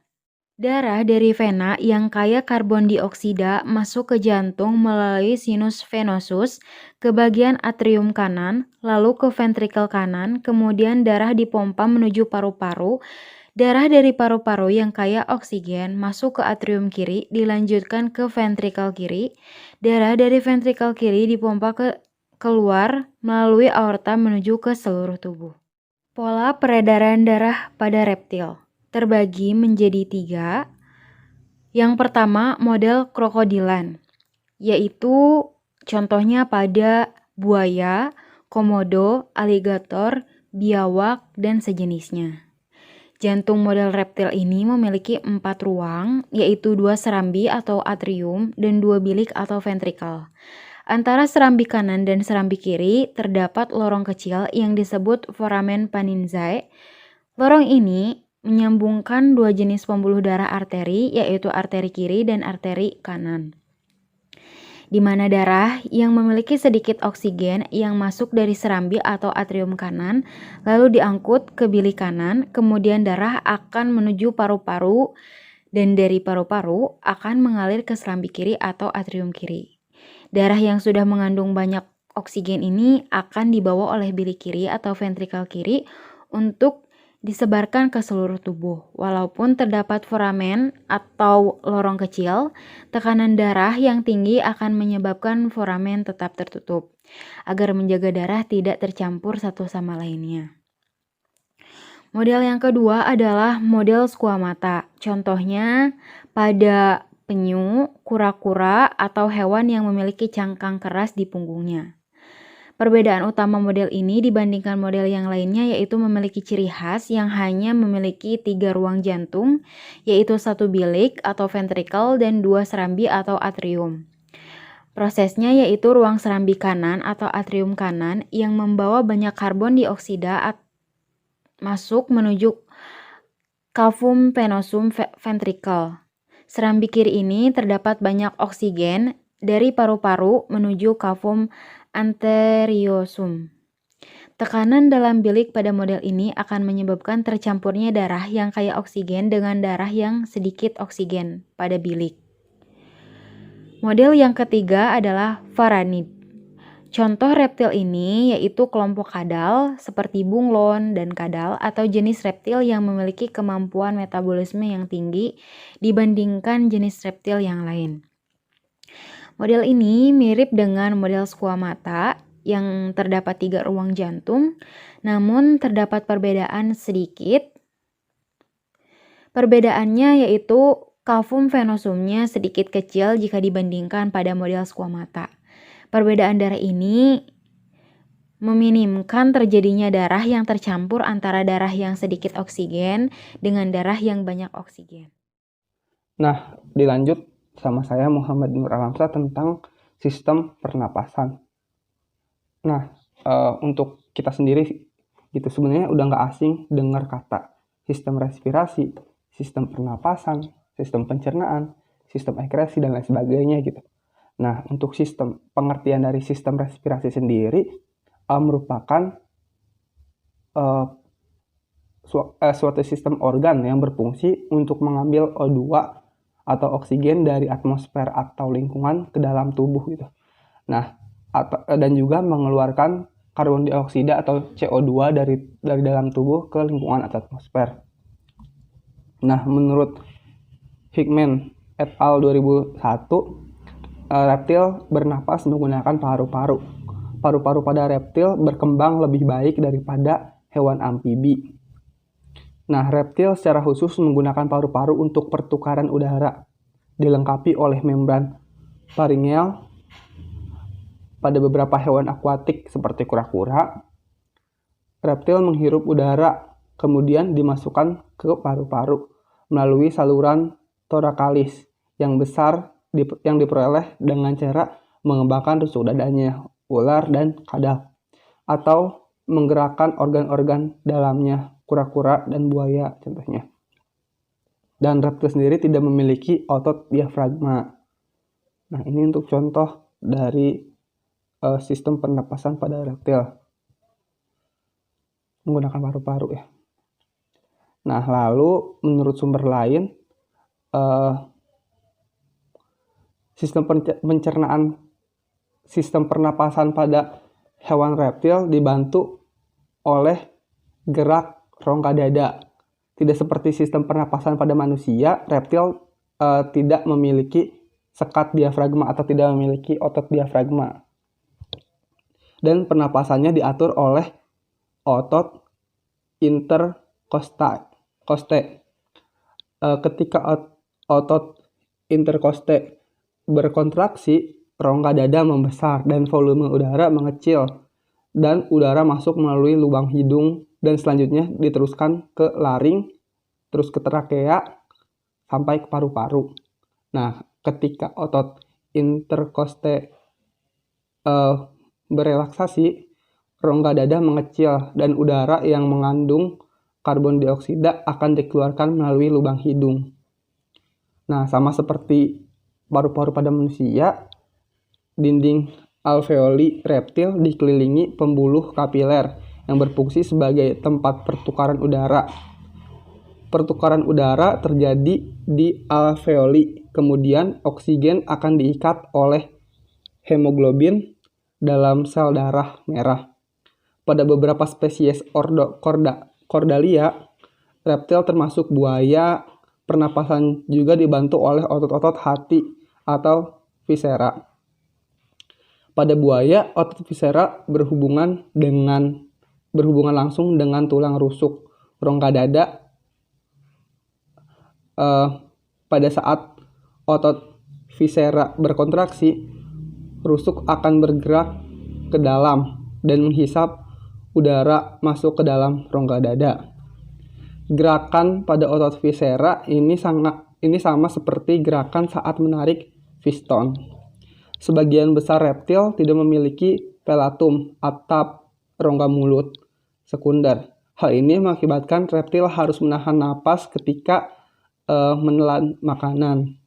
Darah dari vena yang kaya karbon dioksida masuk ke jantung melalui sinus venosus ke bagian atrium kanan, lalu ke ventrikel kanan, kemudian darah dipompa menuju paru-paru. Darah dari paru-paru yang kaya oksigen masuk ke atrium kiri, dilanjutkan ke ventrikel kiri. Darah dari ventrikel kiri dipompa keluar melalui aorta menuju ke seluruh tubuh. Pola peredaran darah pada reptil terbagi menjadi 3. Yang pertama, model krokodilan, yaitu contohnya pada buaya, komodo, aligator, biawak, dan sejenisnya. Jantung model reptil ini memiliki 4 ruang, yaitu 2 serambi atau atrium dan 2 bilik atau ventrikel. Antara serambi kanan dan serambi kiri terdapat lorong kecil yang disebut foramen Panienzae. Lorong ini menyambungkan 2 jenis pembuluh darah arteri, yaitu arteri kiri dan arteri kanan. di mana darah yang memiliki sedikit oksigen yang masuk dari serambi atau atrium kanan, lalu diangkut ke bilik kanan, kemudian darah akan menuju paru-paru, dan dari paru-paru akan mengalir ke serambi kiri atau atrium kiri. Darah yang sudah mengandung banyak oksigen ini akan dibawa oleh bilik kiri atau ventrikel kiri untuk disebarkan ke seluruh tubuh. Walaupun terdapat foramen atau lorong kecil, tekanan darah yang tinggi akan menyebabkan foramen tetap tertutup, agar menjaga darah tidak tercampur satu sama lainnya. Model yang kedua adalah model squamata. Contohnya pada penyu, kura-kura, atau hewan yang memiliki cangkang keras di punggungnya. Perbedaan utama model ini dibandingkan model yang lainnya yaitu memiliki ciri khas yang hanya memiliki 3 ruang jantung, yaitu 1 bilik atau ventricle dan 2 serambi atau atrium. Prosesnya yaitu ruang serambi kanan atau atrium kanan yang membawa banyak karbon dioksida masuk menuju cavum venosum ventricle. Serambi kiri ini terdapat banyak oksigen dari paru-paru menuju cavum anteriosum. Tekanan dalam bilik pada model ini akan menyebabkan tercampurnya darah yang kaya oksigen dengan darah yang sedikit oksigen pada bilik. Model yang ketiga adalah varanid. Contoh reptil ini yaitu kelompok kadal seperti bunglon dan kadal atau jenis reptil yang memiliki kemampuan metabolisme yang tinggi dibandingkan jenis reptil yang lain. Model ini mirip dengan model squamata yang terdapat 3 ruang jantung, namun terdapat perbedaan sedikit. Perbedaannya yaitu cavum venosumnya sedikit kecil jika dibandingkan pada model squamata. Perbedaan darah ini meminimkan terjadinya darah yang tercampur antara darah yang sedikit oksigen dengan darah yang banyak oksigen. Nah, dilanjut sama saya Muhammad Nur Alamsyah tentang sistem pernapasan. Nah, untuk kita sendiri gitu sebenarnya udah nggak asing dengar kata sistem respirasi, sistem pernapasan, sistem pencernaan, sistem ekskresi dan lain sebagainya gitu. Nah, untuk pengertian dari sistem respirasi sendiri merupakan suatu sistem organ yang berfungsi untuk mengambil O2 atau oksigen dari atmosfer atau lingkungan ke dalam tubuh gitu. Nah, dan juga mengeluarkan karbon dioksida atau CO2 dari dalam tubuh ke lingkungan atau atmosfer. Nah, menurut Hickman et al. 2001, reptil bernapas menggunakan paru-paru. Paru-paru pada reptil berkembang lebih baik daripada hewan amfibi. Nah, reptil secara khusus menggunakan paru-paru untuk pertukaran udara, dilengkapi oleh membran faringel. Pada beberapa hewan akuatik seperti kura-kura, reptil menghirup udara, kemudian dimasukkan ke paru-paru melalui saluran torakalis yang besar yang diperoleh dengan cara mengembangkan tusuk dadanya, ular dan kadal, atau menggerakkan organ-organ dalamnya, kura-kura dan buaya contohnya. Dan reptil sendiri tidak memiliki otot diafragma. Nah, ini untuk contoh dari sistem pernapasan pada reptil menggunakan paru-paru ya. Nah, lalu menurut sumber lain sistem pencernaan, sistem pernapasan pada hewan reptil dibantu oleh gerak rongga dada. Tidak seperti sistem pernapasan pada manusia, reptil tidak memiliki sekat diafragma atau tidak memiliki otot diafragma. Dan pernapasannya diatur oleh otot interkoste. Ketika otot interkoste berkontraksi, rongga dada membesar dan volume udara mengecil, dan udara masuk melalui lubang hidung dan selanjutnya diteruskan ke laring, terus ke trakea sampai ke paru-paru. Nah, ketika otot interkoste berelaksasi, rongga dada mengecil dan udara yang mengandung karbon dioksida akan dikeluarkan melalui lubang hidung. Nah, sama seperti paru-paru pada manusia, Dinding alveoli reptil dikelilingi pembuluh kapiler yang berfungsi sebagai tempat pertukaran udara. Pertukaran udara terjadi di alveoli, kemudian oksigen akan diikat oleh hemoglobin dalam sel darah merah. Pada beberapa spesies ordo Cordalia, reptil termasuk buaya, pernapasan juga dibantu oleh otot-otot hati atau viscera. Pada buaya, otot viscera berhubungan langsung dengan tulang rusuk rongga dada. Pada saat otot viscera berkontraksi, rusuk akan bergerak ke dalam dan menghisap udara masuk ke dalam rongga dada. Gerakan pada otot viscera ini sama seperti gerakan saat menarik piston. Sebagian besar reptil tidak memiliki pelatum, atap rongga mulut sekunder. Hal ini mengakibatkan reptil harus menahan napas ketika menelan makanan.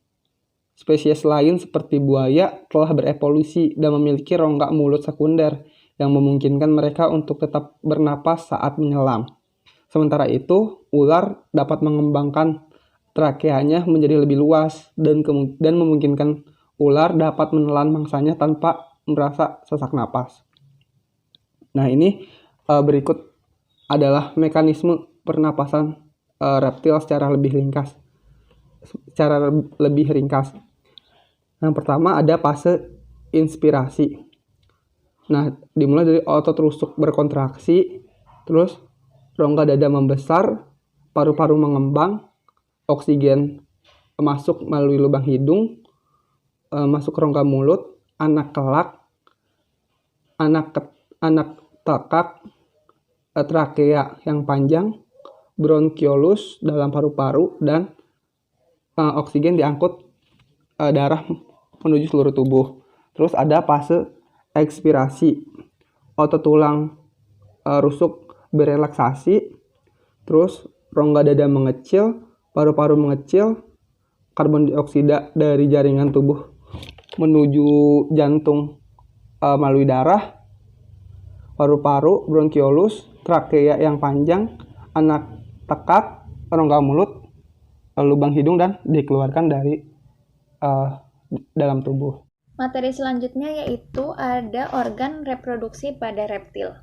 Spesies lain seperti buaya telah berevolusi dan memiliki rongga mulut sekunder yang memungkinkan mereka untuk tetap bernapas saat menyelam. Sementara itu, ular dapat mengembangkan trakeanya menjadi lebih luas dan memungkinkan ular dapat menelan mangsanya tanpa merasa sesak napas. Nah, ini berikut adalah mekanisme pernapasan reptil secara lebih ringkas. Yang pertama ada fase inspirasi. Nah, dimulai dari otot rusuk berkontraksi, terus rongga dada membesar, paru-paru mengembang, oksigen masuk melalui lubang hidung, masuk ke rongga mulut, anak kelak, anak tekak, trakea yang panjang, bronkiolus dalam paru-paru, dan oksigen diangkut darah menuju seluruh tubuh. Terus ada fase ekspirasi. Otot tulang rusuk berelaksasi, terus rongga dada mengecil, paru-paru mengecil, karbon dioksida dari jaringan tubuh menuju jantung melalui darah, paru-paru, bronkiolus, trakea yang panjang, anak tekak, rongga mulut, lubang hidung, dan dikeluarkan dari dalam tubuh. Materi selanjutnya yaitu ada organ reproduksi pada reptil.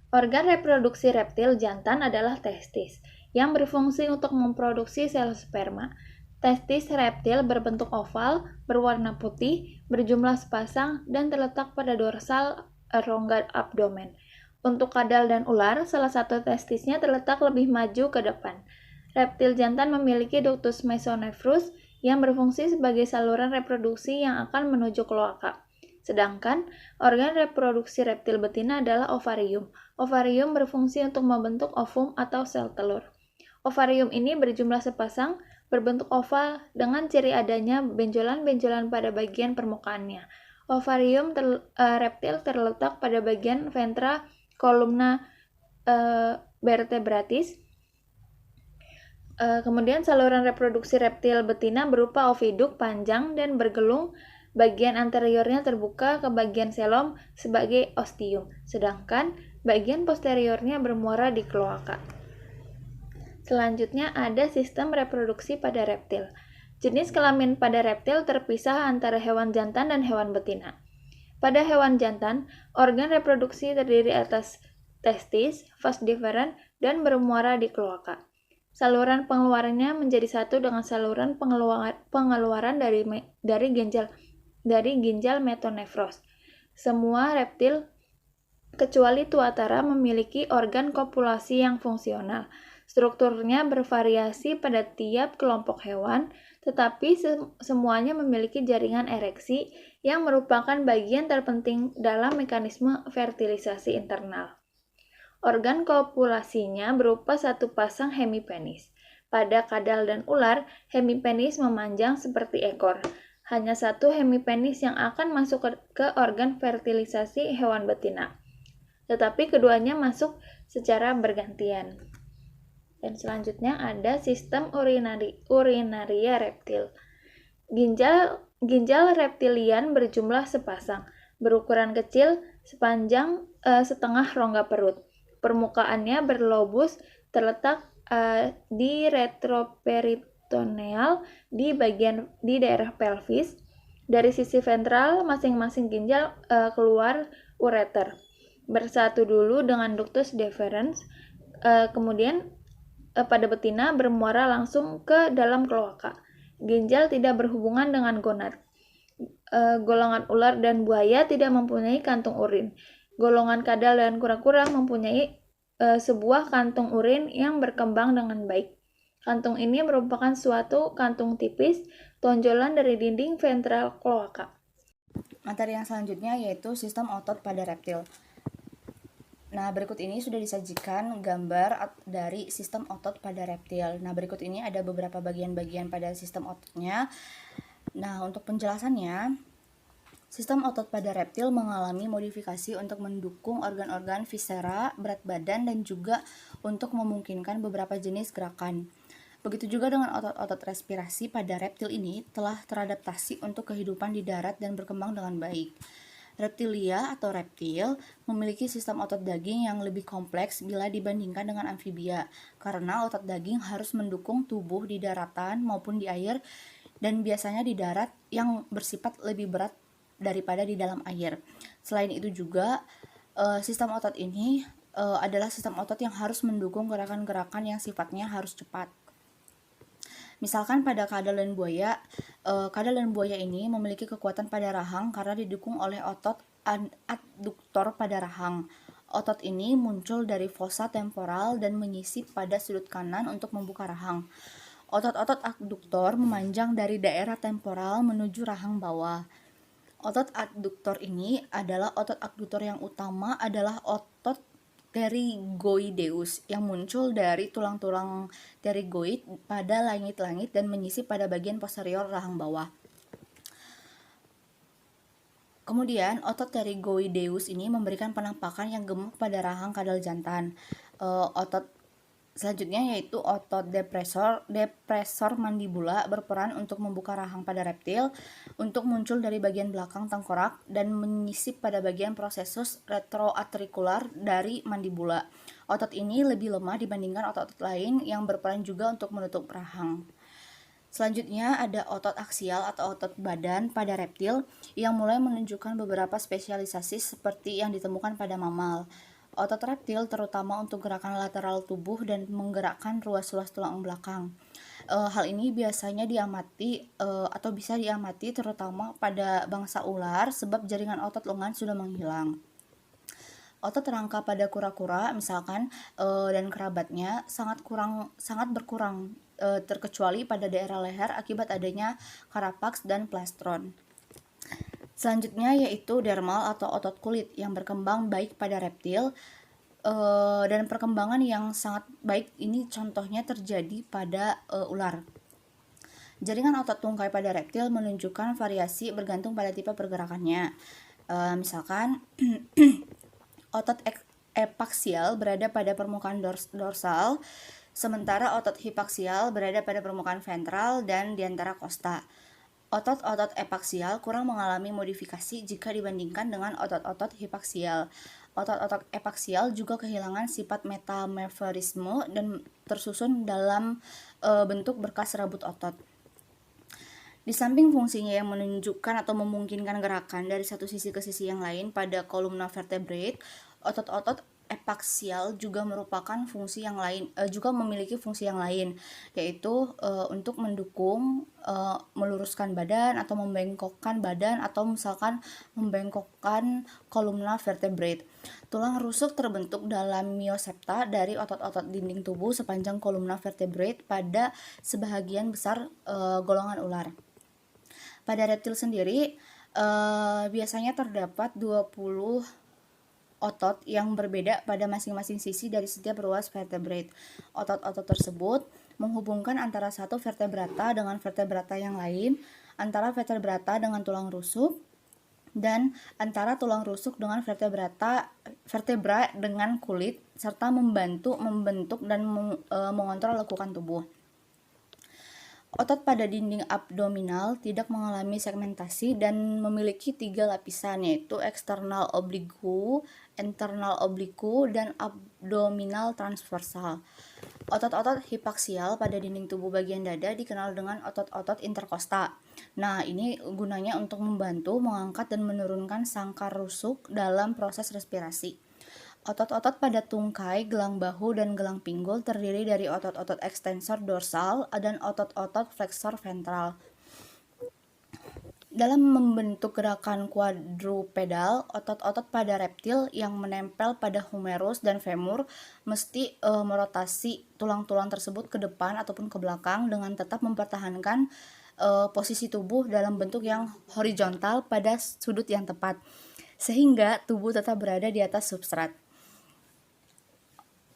Organ reproduksi reptil jantan adalah testis, yang berfungsi untuk memproduksi sel sperma. Testis reptil berbentuk oval, berwarna putih, berjumlah sepasang, dan terletak pada dorsal rongga abdomen. Untuk kadal dan ular, salah satu testisnya terletak lebih maju ke depan. Reptil jantan memiliki ductus mesonephros yang berfungsi sebagai saluran reproduksi yang akan menuju kloaka. Sedangkan organ reproduksi reptil betina adalah ovarium. Ovarium berfungsi untuk membentuk ovum atau sel telur. Ovarium ini berjumlah sepasang, berbentuk oval dengan ciri adanya benjolan-benjolan pada bagian permukaannya. Ovarium reptil terletak pada bagian ventral columna vertebratis. Kemudian saluran reproduksi reptil betina berupa oviduk panjang dan bergelung, bagian anteriornya terbuka ke bagian selom sebagai ostium, sedangkan bagian posteriornya bermuara di kloaka. Selanjutnya ada sistem reproduksi pada reptil. Jenis kelamin pada reptil terpisah antara hewan jantan dan hewan betina. Pada hewan jantan, organ reproduksi terdiri atas testis, vas deferens, dan bermuara di kloaka. Saluran pengeluarannya menjadi satu dengan saluran pengeluaran dari ginjal metonephros. Semua reptil kecuali tuatara memiliki organ kopulasi yang fungsional. Strukturnya bervariasi pada tiap kelompok hewan, tetapi semuanya memiliki jaringan ereksi yang merupakan bagian terpenting dalam mekanisme fertilisasi internal. Organ kopulasinya berupa satu pasang hemipenis. Pada kadal dan ular, hemipenis memanjang seperti ekor. Hanya satu hemipenis yang akan masuk ke organ fertilisasi hewan betina. Tetapi keduanya masuk secara bergantian. Dan selanjutnya ada sistem urinaria reptil. Ginjal Ginjal reptilian berjumlah sepasang, berukuran kecil, sepanjang setengah rongga perut. Permukaannya berlobus, terletak di retroperitoneal di daerah pelvis. Dari sisi ventral, masing-masing ginjal keluar ureter, bersatu dulu dengan ductus deferens, kemudian pada betina bermuara langsung ke dalam kloaka. Ginjal tidak berhubungan dengan gonad. Golongan ular dan buaya tidak mempunyai kantung urin. Golongan kadal dan kura-kura mempunyai sebuah kantung urin yang berkembang dengan baik. Kantung ini merupakan suatu kantung tipis, tonjolan dari dinding ventral kloaka. Materi yang selanjutnya yaitu sistem otot pada reptil. Nah, berikut ini sudah disajikan gambar dari sistem otot pada reptil. Nah, berikut ini ada beberapa bagian-bagian pada sistem ototnya. Nah, untuk penjelasannya, sistem otot pada reptil mengalami modifikasi untuk mendukung organ-organ viscera, berat badan, dan juga untuk memungkinkan beberapa jenis gerakan. Begitu juga dengan otot-otot respirasi pada reptil ini telah teradaptasi untuk kehidupan di darat dan berkembang dengan baik. Reptilia atau reptil memiliki sistem otot daging yang lebih kompleks bila dibandingkan dengan amfibia, karena otot daging harus mendukung tubuh di daratan maupun di air, dan biasanya di darat yang bersifat lebih berat daripada di dalam air. Selain itu juga, sistem otot ini adalah sistem otot yang harus mendukung gerakan-gerakan yang sifatnya harus cepat. Misalkan pada kadal dan buaya ini memiliki kekuatan pada rahang karena didukung oleh otot adduktor pada rahang. Otot ini muncul dari fossa temporal dan menyisip pada sudut kanan untuk membuka rahang. Otot-otot adduktor memanjang dari daerah temporal menuju rahang bawah. Otot adduktor ini adalah otot adduktor yang utama adalah otot pterygoideus yang muncul dari tulang-tulang pterygoid pada langit-langit dan menyisip pada bagian posterior rahang bawah. Kemudian, otot pterygoideus ini memberikan penampakan yang gemuk pada rahang kadal jantan. Otot selanjutnya yaitu otot depresor mandibula berperan untuk membuka rahang pada reptil untuk muncul dari bagian belakang tengkorak dan menyisip pada bagian prosesus retroatrikular dari mandibula. Otot ini lebih lemah dibandingkan otot-otot lain yang berperan juga untuk menutup rahang. Selanjutnya ada otot aksial atau otot badan pada reptil yang mulai menunjukkan beberapa spesialisasi seperti yang ditemukan pada mamal. Otot reptil terutama untuk gerakan lateral tubuh dan menggerakkan ruas-ruas tulang belakang. Hal ini biasanya diamati atau bisa diamati terutama pada bangsa ular sebab jaringan otot lengan sudah menghilang. Otot rangka pada kura-kura misalkan dan kerabatnya sangat berkurang terkecuali pada daerah leher akibat adanya carapax dan plastron. Selanjutnya yaitu dermal atau otot kulit yang berkembang baik pada reptil dan perkembangan yang sangat baik ini contohnya terjadi pada ular. Jaringan otot tungkai pada reptil menunjukkan variasi bergantung pada tipe pergerakannya. Misalkan otot epaksial berada pada permukaan dorsal, sementara otot hipaksial berada pada permukaan ventral dan di antara kosta. Otot-otot epaksial kurang mengalami modifikasi jika dibandingkan dengan otot-otot hipaksial. Otot-otot epaksial juga kehilangan sifat metameferisme dan tersusun dalam bentuk berkas serabut otot. Di samping fungsinya yang menunjukkan atau memungkinkan gerakan dari satu sisi ke sisi yang lain pada kolumna vertebrate, otot-otot epaksial juga merupakan fungsi yang lain, juga memiliki fungsi yang lain, yaitu untuk mendukung meluruskan badan atau membengkokkan badan atau misalkan membengkokkan kolumna vertebrate. Tulang rusuk terbentuk dalam miosepta dari otot-otot dinding tubuh sepanjang kolumna vertebrate pada sebahagian besar golongan ular. Pada reptil sendiri biasanya terdapat 20 otot yang berbeda pada masing-masing sisi dari setiap ruas vertebrate. Otot-otot tersebut menghubungkan antara satu vertebrata dengan vertebrata yang lain, antara vertebrata dengan tulang rusuk, dan antara tulang rusuk dengan vertebra dengan kulit, serta membantu membentuk dan mengontrol lekukan tubuh. Otot pada dinding abdominal tidak mengalami segmentasi dan memiliki 3 lapisan, yaitu eksternal obliku, internal obliku, dan abdominal transversal. Otot-otot hipaksial pada dinding tubuh bagian dada dikenal dengan otot-otot interkosta. Nah, ini gunanya untuk membantu mengangkat dan menurunkan sangkar rusuk dalam proses respirasi. Otot-otot pada tungkai, gelang bahu, dan gelang pinggul terdiri dari otot-otot ekstensor dorsal dan otot-otot flexor ventral. Dalam membentuk gerakan quadrupedal, otot-otot pada reptil yang menempel pada humerus dan femur mesti merotasi tulang-tulang tersebut ke depan ataupun ke belakang dengan tetap mempertahankan posisi tubuh dalam bentuk yang horizontal pada sudut yang tepat, sehingga tubuh tetap berada di atas substrat.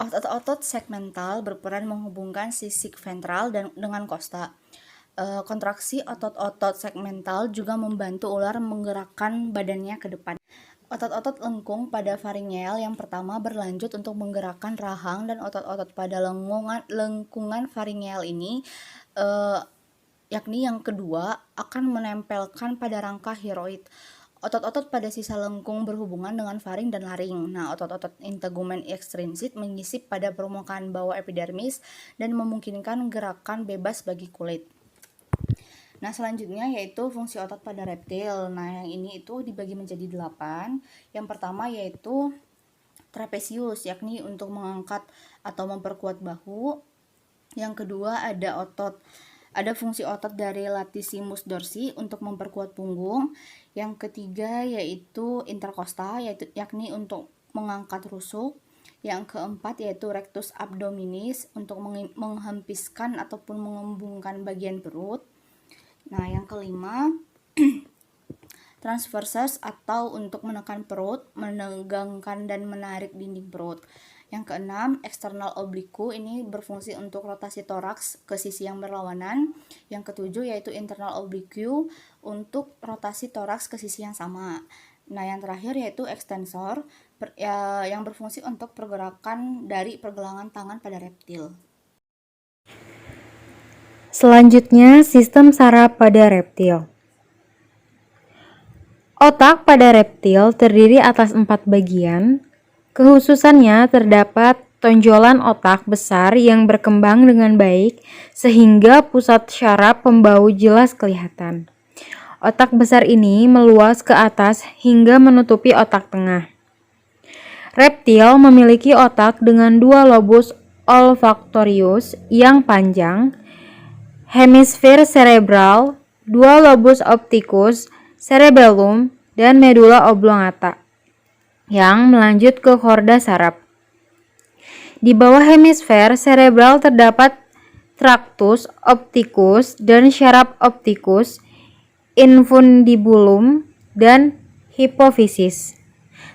Otot-otot segmental berperan menghubungkan sisik ventral dengan kosta. Kontraksi otot-otot segmental juga membantu ular menggerakkan badannya ke depan. Otot-otot lengkung pada faringeal yang pertama berlanjut untuk menggerakkan rahang, dan otot-otot pada lengkungan faringeal ini yakni yang kedua akan menempelkan pada rangka hiroid. Otot-otot pada sisa lengkung berhubungan dengan faring dan laring. Nah, otot-otot integumen ekstrinsit mengisip pada permukaan bawah epidermis dan memungkinkan gerakan bebas bagi kulit. Nah, selanjutnya yaitu fungsi otot pada reptil. Nah, yang ini itu dibagi menjadi 8. Yang pertama yaitu trapesius, yakni untuk mengangkat atau memperkuat bahu. Yang kedua ada fungsi otot dari latissimus dorsi untuk memperkuat punggung. Yang ketiga yaitu interkosta, yakni untuk mengangkat rusuk. Yang keempat yaitu rectus abdominis untuk menghempiskan ataupun mengembungkan bagian perut. Nah, yang kelima transversus atau untuk menekan perut, menegangkan dan menarik dinding perut. Yang keenam, eksternal obliku, ini berfungsi untuk rotasi toraks ke sisi yang berlawanan. Yang ketujuh yaitu internal oblique untuk rotasi toraks ke sisi yang sama. Nah, yang terakhir yaitu ekstensor yang berfungsi untuk pergerakan dari pergelangan tangan pada reptil. Selanjutnya, sistem saraf pada reptil. Otak pada reptil terdiri atas 4 bagian. Kekhususannya terdapat tonjolan otak besar yang berkembang dengan baik sehingga pusat syaraf pembau jelas kelihatan. Otak besar ini meluas ke atas hingga menutupi otak tengah. Reptil memiliki otak dengan 2 lobus olfactorius yang panjang, hemisfer cerebral, 2 lobus opticus, cerebellum, dan medula oblongata yang melanjut ke korda saraf. Di bawah hemisfer cerebral terdapat tractus opticus dan syaraf opticus, infundibulum, dan hipofisis.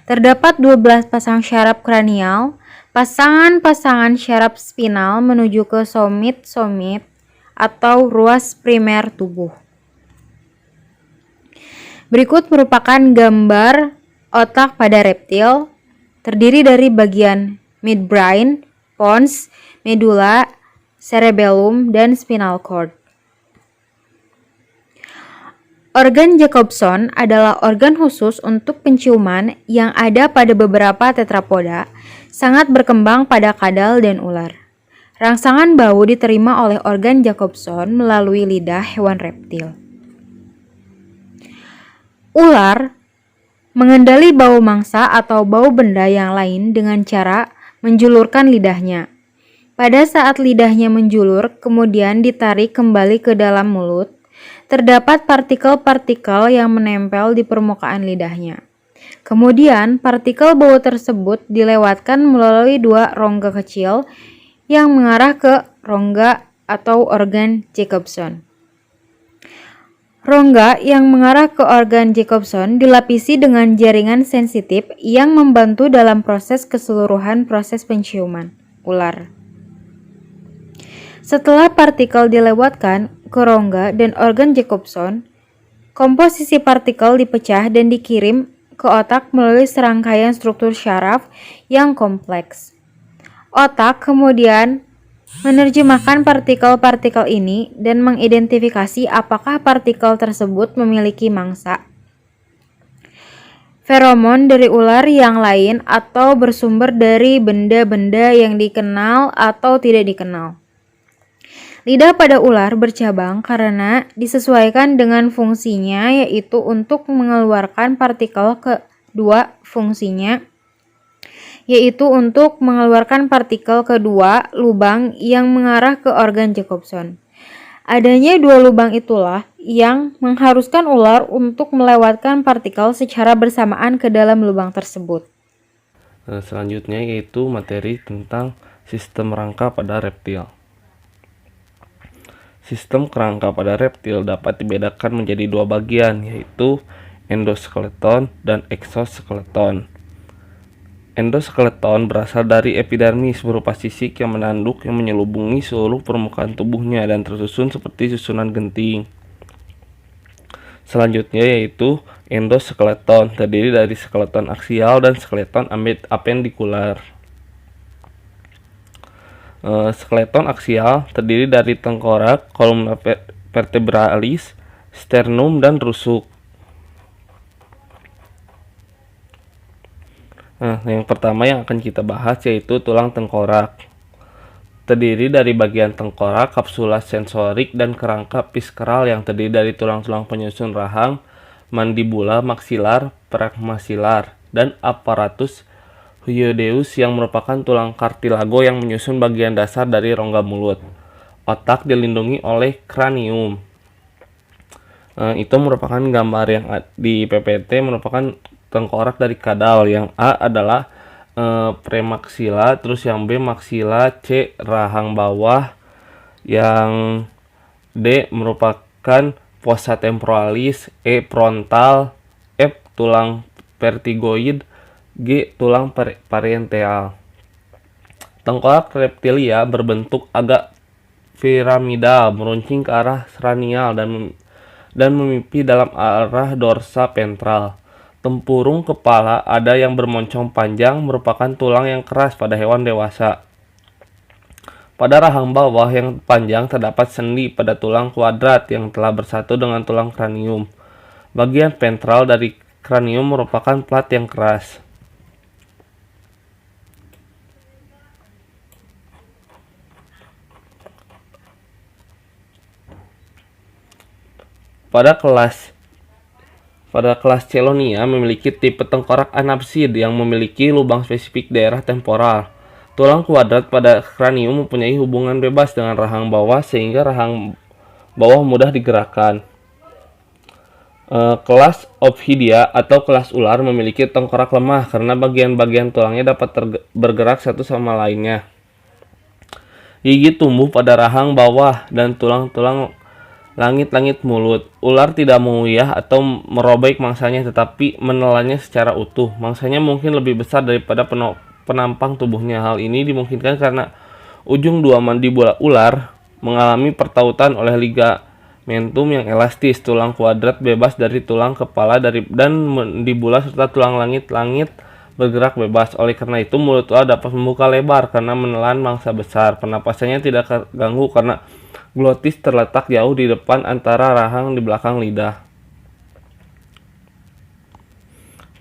Terdapat 12 pasang syaraf kranial, pasangan-pasangan syaraf spinal menuju ke somit atau ruas primer tubuh. Berikut merupakan gambar otak pada reptil, terdiri dari bagian midbrain, pons, medula, cerebellum, dan spinal cord. Organ Jacobson adalah organ khusus untuk penciuman yang ada pada beberapa tetrapoda, sangat berkembang pada kadal dan ular. Rangsangan bau diterima oleh organ Jacobson melalui lidah hewan reptil. Ular mengendali bau mangsa atau bau benda yang lain dengan cara menjulurkan lidahnya. Pada saat lidahnya menjulur, kemudian ditarik kembali ke dalam mulut, terdapat partikel-partikel yang menempel di permukaan lidahnya. Kemudian, partikel bau tersebut dilewatkan melalui 2 rongga kecil yang mengarah ke rongga atau organ Jacobson. Rongga yang mengarah ke organ Jacobson dilapisi dengan jaringan sensitif yang membantu dalam proses keseluruhan proses penciuman ular. Setelah partikel dilewatkan ke rongga dan organ Jacobson, komposisi partikel dipecah dan dikirim ke otak melalui serangkaian struktur syaraf yang kompleks. Otak kemudian menerjemahkan partikel-partikel ini dan mengidentifikasi apakah partikel tersebut memiliki mangsa. Feromon dari ular yang lain atau bersumber dari benda-benda yang dikenal atau tidak dikenal. Lidah pada ular bercabang karena disesuaikan dengan fungsinya, yaitu untuk mengeluarkan partikel kedua lubang yang mengarah ke organ Jacobson. Adanya dua lubang itulah yang mengharuskan ular untuk melewatkan partikel secara bersamaan ke dalam lubang tersebut. Selanjutnya yaitu materi tentang sistem rangka pada reptil. Sistem kerangka pada reptil dapat dibedakan menjadi dua bagian, yaitu endoskeleton dan eksoskeleton. Endoskeleton berasal dari epidermis, berupa sisik yang menanduk yang menyelubungi seluruh permukaan tubuhnya dan tersusun seperti susunan genting. Selanjutnya yaitu endoskeleton, terdiri dari skeleton aksial dan skeleton apendikular. Skeleton aksial terdiri dari tengkorak, kolumna vertebralis, sternum, dan rusuk. Yang pertama yang akan kita bahas yaitu tulang tengkorak. Terdiri dari bagian tengkorak, kapsula sensorik, dan kerangka piskral yang terdiri dari tulang-tulang penyusun rahang, mandibula, maksilar, premasilar, dan aparatus hyoideus yang merupakan tulang kartilago yang menyusun bagian dasar dari rongga mulut. Otak dilindungi oleh kranium. Itu merupakan gambar yang di PPT merupakan tengkorak dari kadal. Yang A adalah premaksila, terus yang B maksila, C rahang bawah, yang D merupakan fossa temporalis, E frontal, F tulang vertigoid, G tulang parienteal. Tengkorak reptilia berbentuk agak piramidal, meruncing ke arah kranial dan memipih dalam arah dorsa ventral. Tempurung kepala ada yang bermoncong panjang, merupakan tulang yang keras pada hewan dewasa. Pada rahang bawah yang panjang terdapat sendi pada tulang kuadrat yang telah bersatu dengan tulang kranium. Bagian ventral dari kranium merupakan plat yang keras. Pada kelas Chelonia memiliki tipe tengkorak anapsid yang memiliki lubang spesifik daerah temporal. Tulang kuadrat pada kranium mempunyai hubungan bebas dengan rahang bawah sehingga rahang bawah mudah digerakkan. Kelas Ophidia atau kelas ular memiliki tengkorak lemah karena bagian-bagian tulangnya dapat bergerak satu sama lainnya. Gigi tumbuh pada rahang bawah dan tulang-tulang langit-langit mulut. Ular tidak menguyah atau merobek mangsanya tetapi menelannya secara utuh. Mangsanya mungkin lebih besar daripada penampang tubuhnya. Hal ini dimungkinkan karena ujung dua mandibula ular mengalami pertautan oleh ligamentum yang elastis. Tulang kuadrat bebas dari tulang kepala dan mandibula serta tulang langit-langit bergerak bebas. Oleh karena itu mulut ular dapat membuka lebar karena menelan mangsa besar. Pernapasannya tidak terganggu karena glotis terletak jauh di depan antara rahang di belakang lidah.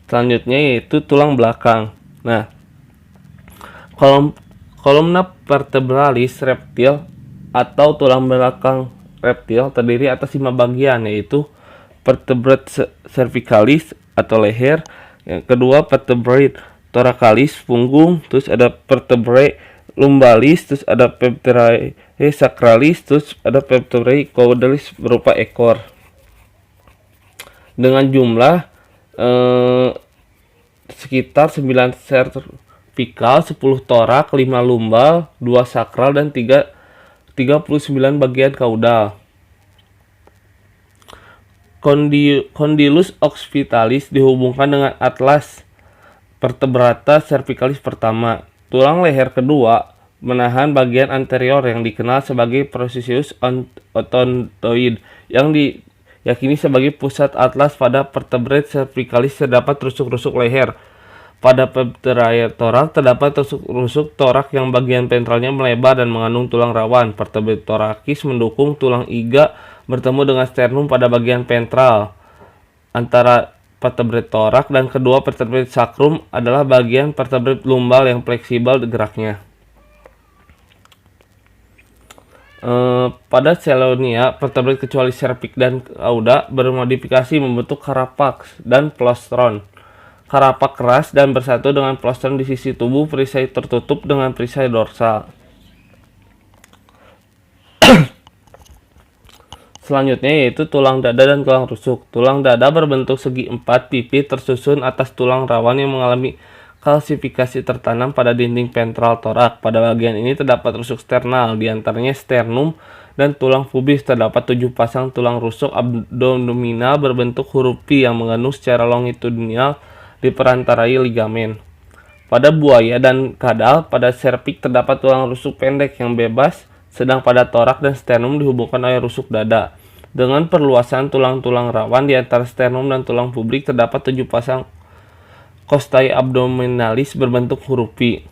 Selanjutnya yaitu tulang belakang. Nah, kolumna vertebralis reptil atau tulang belakang reptil terdiri atas 5 bagian, yaitu vertebrate cervicalis atau leher, yang kedua vertebrate thoracalis punggung, terus ada vertebrae lumbalis, terus ada vertebrae sacralis, terus ada vertebrae caudalis berupa ekor. Dengan jumlah sekitar 9 cervical, 10 torak, 5 lumbal, 2 sakral, dan 39 bagian kaudal. Condylus occipitalis dihubungkan dengan atlas vertebrata cervicalis pertama. Tulang leher kedua menahan bagian anterior yang dikenal sebagai processus odontoid yang diyakini sebagai pusat atlas. Pada vertebrate cervicalis terdapat rusuk-rusuk leher. Pada Pterygotorak terdapat rusuk torak yang bagian ventralnya melebar dan mengandung tulang rawan. Vertebrate thoracis mendukung tulang iga bertemu dengan sternum pada bagian ventral. Antara vertebrate thorax dan kedua vertebrate sacrum adalah bagian vertebrate lumbal yang fleksibel geraknya. Pada Chelonia, vertebrate kecuali cervix dan cauda bermodifikasi membentuk carapax dan plastron. Carapax keras dan bersatu dengan plastron di sisi tubuh, perisai tertutup dengan perisai dorsal. Selanjutnya yaitu tulang dada dan tulang rusuk. Tulang dada berbentuk segi empat pipi tersusun atas tulang rawan yang mengalami kalsifikasi tertanam pada dinding ventral torak. Pada bagian ini terdapat rusuk sternal, diantaranya sternum dan tulang pubis. Terdapat 7 pasang tulang rusuk abdominal berbentuk huruf V yang mengandung secara longitudinal diperantarai ligamen. Pada buaya dan kadal, pada cervix terdapat tulang rusuk pendek yang bebas, sedang pada torak dan sternum dihubungkan oleh rusuk dada. Dengan perluasan tulang-tulang rawan di antara sternum dan tulang pubis terdapat 7 pasang costae abdominalis berbentuk huruf V.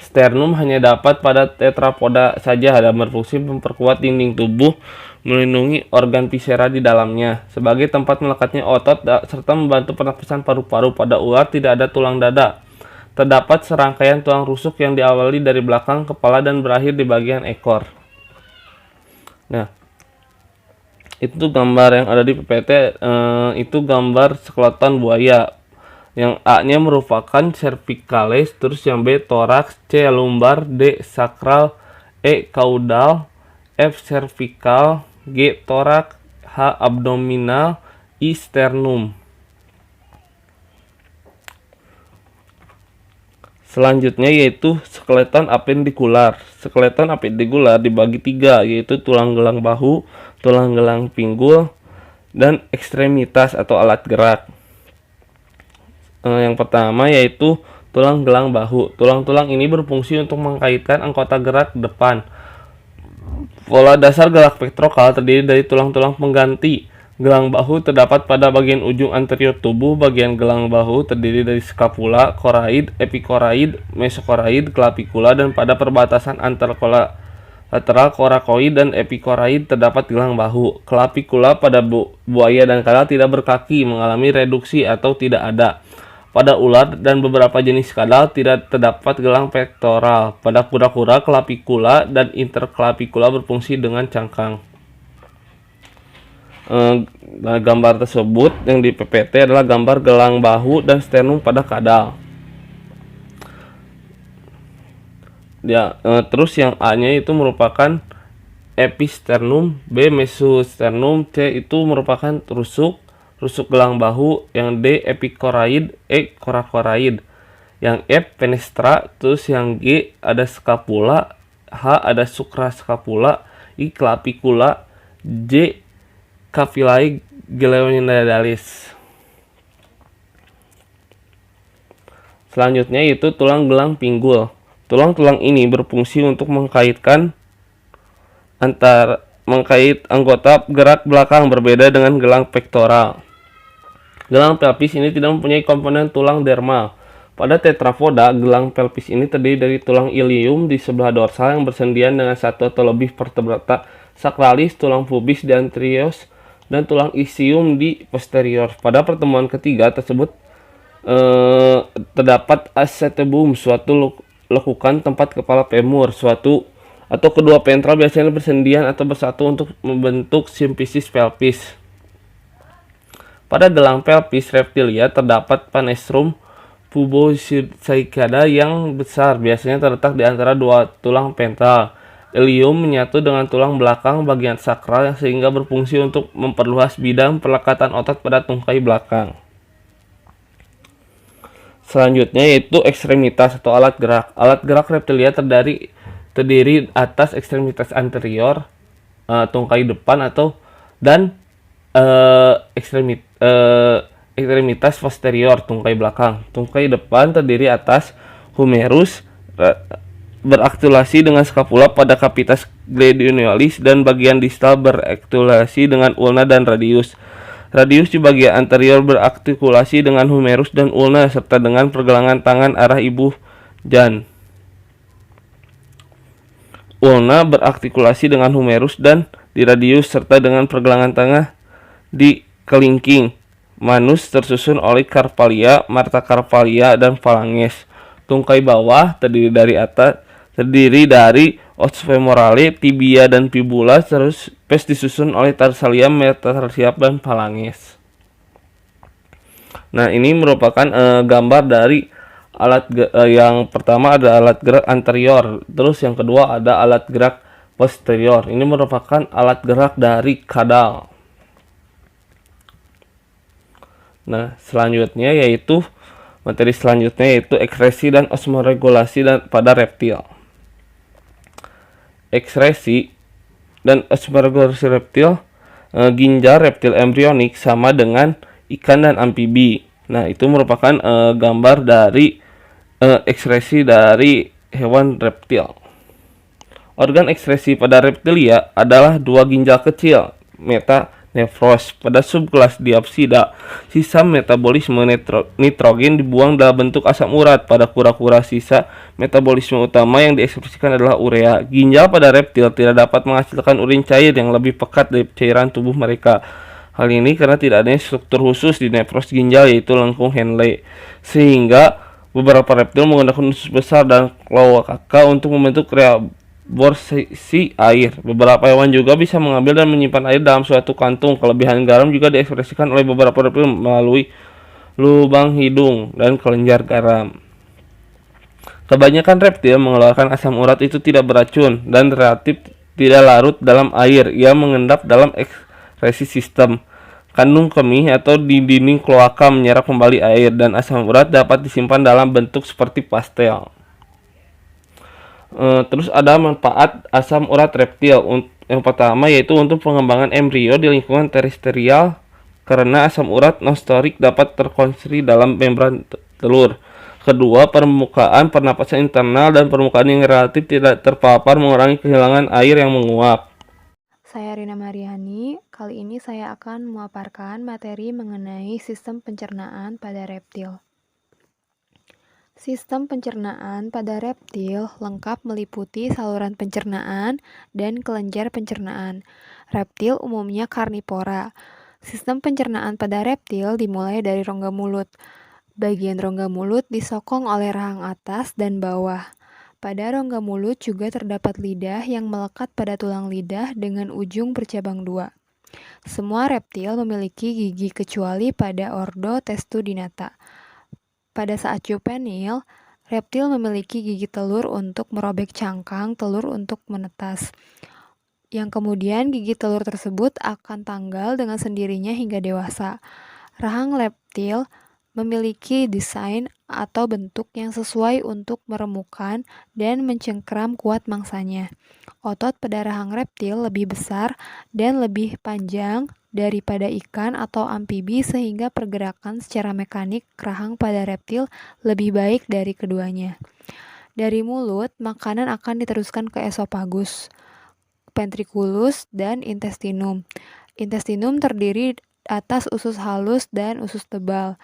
Sternum hanya dapat pada tetrapoda saja dan berfungsi memperkuat dinding tubuh, melindungi organ viscera di dalamnya, sebagai tempat melekatnya otot serta membantu pernapasan paru-paru. Pada ular tidak ada tulang dada. Terdapat serangkaian tulang rusuk yang diawali dari belakang kepala dan berakhir di bagian ekor. Nah, itu gambar yang ada di PPT, itu gambar skeleton buaya. Yang A-nya merupakan cervicalis, terus yang B thorax, C lumbar, D sacral, E caudal, F cervical, G thorax, H abdominal, I sternum. Selanjutnya yaitu skeleton apendikular. Skeleton apendikular dibagi 3, yaitu tulang gelang bahu, tulang gelang pinggul, dan ekstremitas atau alat gerak. Yang pertama yaitu tulang gelang bahu. Tulang-tulang ini berfungsi untuk mengkaitkan anggota gerak depan. Pola dasar gerak pectoral terdiri dari tulang-tulang pengganti. Gelang bahu terdapat pada bagian ujung anterior tubuh. Bagian gelang bahu terdiri dari scapula, choroid, epicoroid, mesochoroid, clavicula, dan pada perbatasan antara lateral coracoid dan epicoroid terdapat gelang bahu. Clavicula pada buaya dan kadal tidak berkaki, mengalami reduksi atau tidak ada. Pada ular dan beberapa jenis kadal tidak terdapat gelang pektoral. Pada kura-kura, clavicula dan interclavicula berfungsi dengan cangkang. Gambar tersebut yang di PPT adalah gambar gelang bahu dan sternum pada kadal. Ya, terus yang A-nya itu merupakan episternum, B mesosternum, C itu merupakan rusuk gelang bahu, yang D epicoroid, E coracoid, yang F fenestra, terus yang G ada scapula, H ada suprascapula, I clavicula, J capillae glenoidalis. Selanjutnya itu tulang gelang pinggul. Tulang-tulang ini berfungsi untuk mengkait anggota gerak belakang, berbeda dengan gelang pektoral. Gelang pelvis ini tidak mempunyai komponen tulang dermal. Pada tetrapoda, gelang pelvis ini terdiri dari tulang ilium di sebelah dorsal yang bersendian dengan satu atau lebih vertebrata sacralis, tulang pubis di anterior, dan tulang ischium di posterior. Pada pertemuan ketiga tersebut terdapat acetabulum, suatu lekukan tempat kepala femur, suatu atau kedua ventral biasanya bersendian atau bersatu untuk membentuk symphysis pelvis. Pada gelang pelvis reptilia terdapat panestrum pubocycada yang besar, biasanya terletak di antara dua tulang ventral. Ilium menyatu dengan tulang belakang bagian sakral yang sehingga berfungsi untuk memperluas bidang pelekatan otot pada tungkai belakang. Selanjutnya yaitu ekstremitas atau alat gerak. Alat gerak reptilia terdiri atas ekstremitas anterior, tungkai depan dan ekstremitas posterior, tungkai belakang. Tungkai depan terdiri atas humerus, beraktulasi dengan scapula pada capitas glenoidalis, dan bagian distal beraktulasi dengan ulna dan radius. Radius di bagian anterior berartikulasi dengan humerus dan ulna serta dengan pergelangan tangan arah ibu jan. Ulna berartikulasi dengan humerus dan di radius serta dengan pergelangan tangan di kelingking. Manus tersusun oleh carpalia, metacarpalia, dan phalanges. Tungkai bawah terdiri dari os femorale, tibia, dan fibula, terus pes disusun oleh tarsalia, metatarsia, dan phalanges. Nah, ini merupakan gambar dari yang pertama ada alat gerak anterior, terus yang kedua ada alat gerak posterior. Ini merupakan alat gerak dari kadal. Nah, materi selanjutnya yaitu ekskresi dan osmoregulasi pada reptil. Ekskresi dan osmoregulasi reptil, ginjal reptil embrionik sama dengan ikan dan amfibi. Nah, itu merupakan gambar dari ekskresi dari hewan reptil. Organ ekskresi pada reptilia adalah dua ginjal kecil, metanefros. Pada subkelas Diapsida, sisa metabolisme nitrogen dibuang dalam bentuk asam urat. Pada kura-kura, sisa metabolisme utama yang diekspresikan adalah urea. Ginjal pada reptil tidak dapat menghasilkan urin cair yang lebih pekat dari cairan tubuh mereka. Hal ini karena tidak adanya struktur khusus di nefros ginjal, yaitu lengkung Henle, sehingga beberapa reptil menggunakan usus besar dan kloaka untuk membentuk reaborsi air. Beberapa hewan juga bisa mengambil dan menyimpan air dalam suatu kantung. Kelebihan garam juga diekspresikan oleh beberapa reptil melalui lubang hidung dan kelenjar garam. Kebanyakan reptil mengeluarkan asam urat itu tidak beracun dan relatif tidak larut dalam air. Ia mengendap dalam ekskresi sistem. Kandung kemih atau di dinding kloaka menyerap kembali air, dan asam urat dapat disimpan dalam bentuk seperti pastel. Terus ada manfaat asam urat reptil. Yang pertama yaitu untuk pengembangan embrio di lingkungan terestrial, karena asam urat non-steroik dapat terkonsentrasi dalam membran telur. Kedua, permukaan pernapasan internal dan permukaan yang relatif tidak terpapar mengurangi kehilangan air yang menguap. Saya Rina Mariani. Kali ini saya akan memaparkan materi mengenai sistem pencernaan pada reptil. Sistem pencernaan pada reptil lengkap meliputi saluran pencernaan dan kelenjar pencernaan. Reptil umumnya karnivora. Sistem pencernaan pada reptil dimulai dari rongga mulut. Bagian rongga mulut disokong oleh rahang atas dan bawah. Pada rongga mulut juga terdapat lidah yang melekat pada tulang lidah dengan ujung bercabang dua. Semua reptil memiliki gigi kecuali pada ordo Testudinata. Pada saat juvenil, reptil memiliki gigi telur untuk merobek cangkang telur untuk menetas. Yang kemudian gigi telur tersebut akan tanggal dengan sendirinya hingga dewasa. Rahang reptil memiliki desain atau bentuk yang sesuai untuk meremukan dan mencengkeram kuat mangsanya. Otot pada rahang reptil lebih besar dan lebih panjang daripada ikan atau amfibi, sehingga pergerakan secara mekanik rahang pada reptil lebih baik dari keduanya. Dari mulut, makanan akan diteruskan ke esofagus, ventriculus, dan intestinum. Intestinum terdiri atas usus halus dan usus tebal.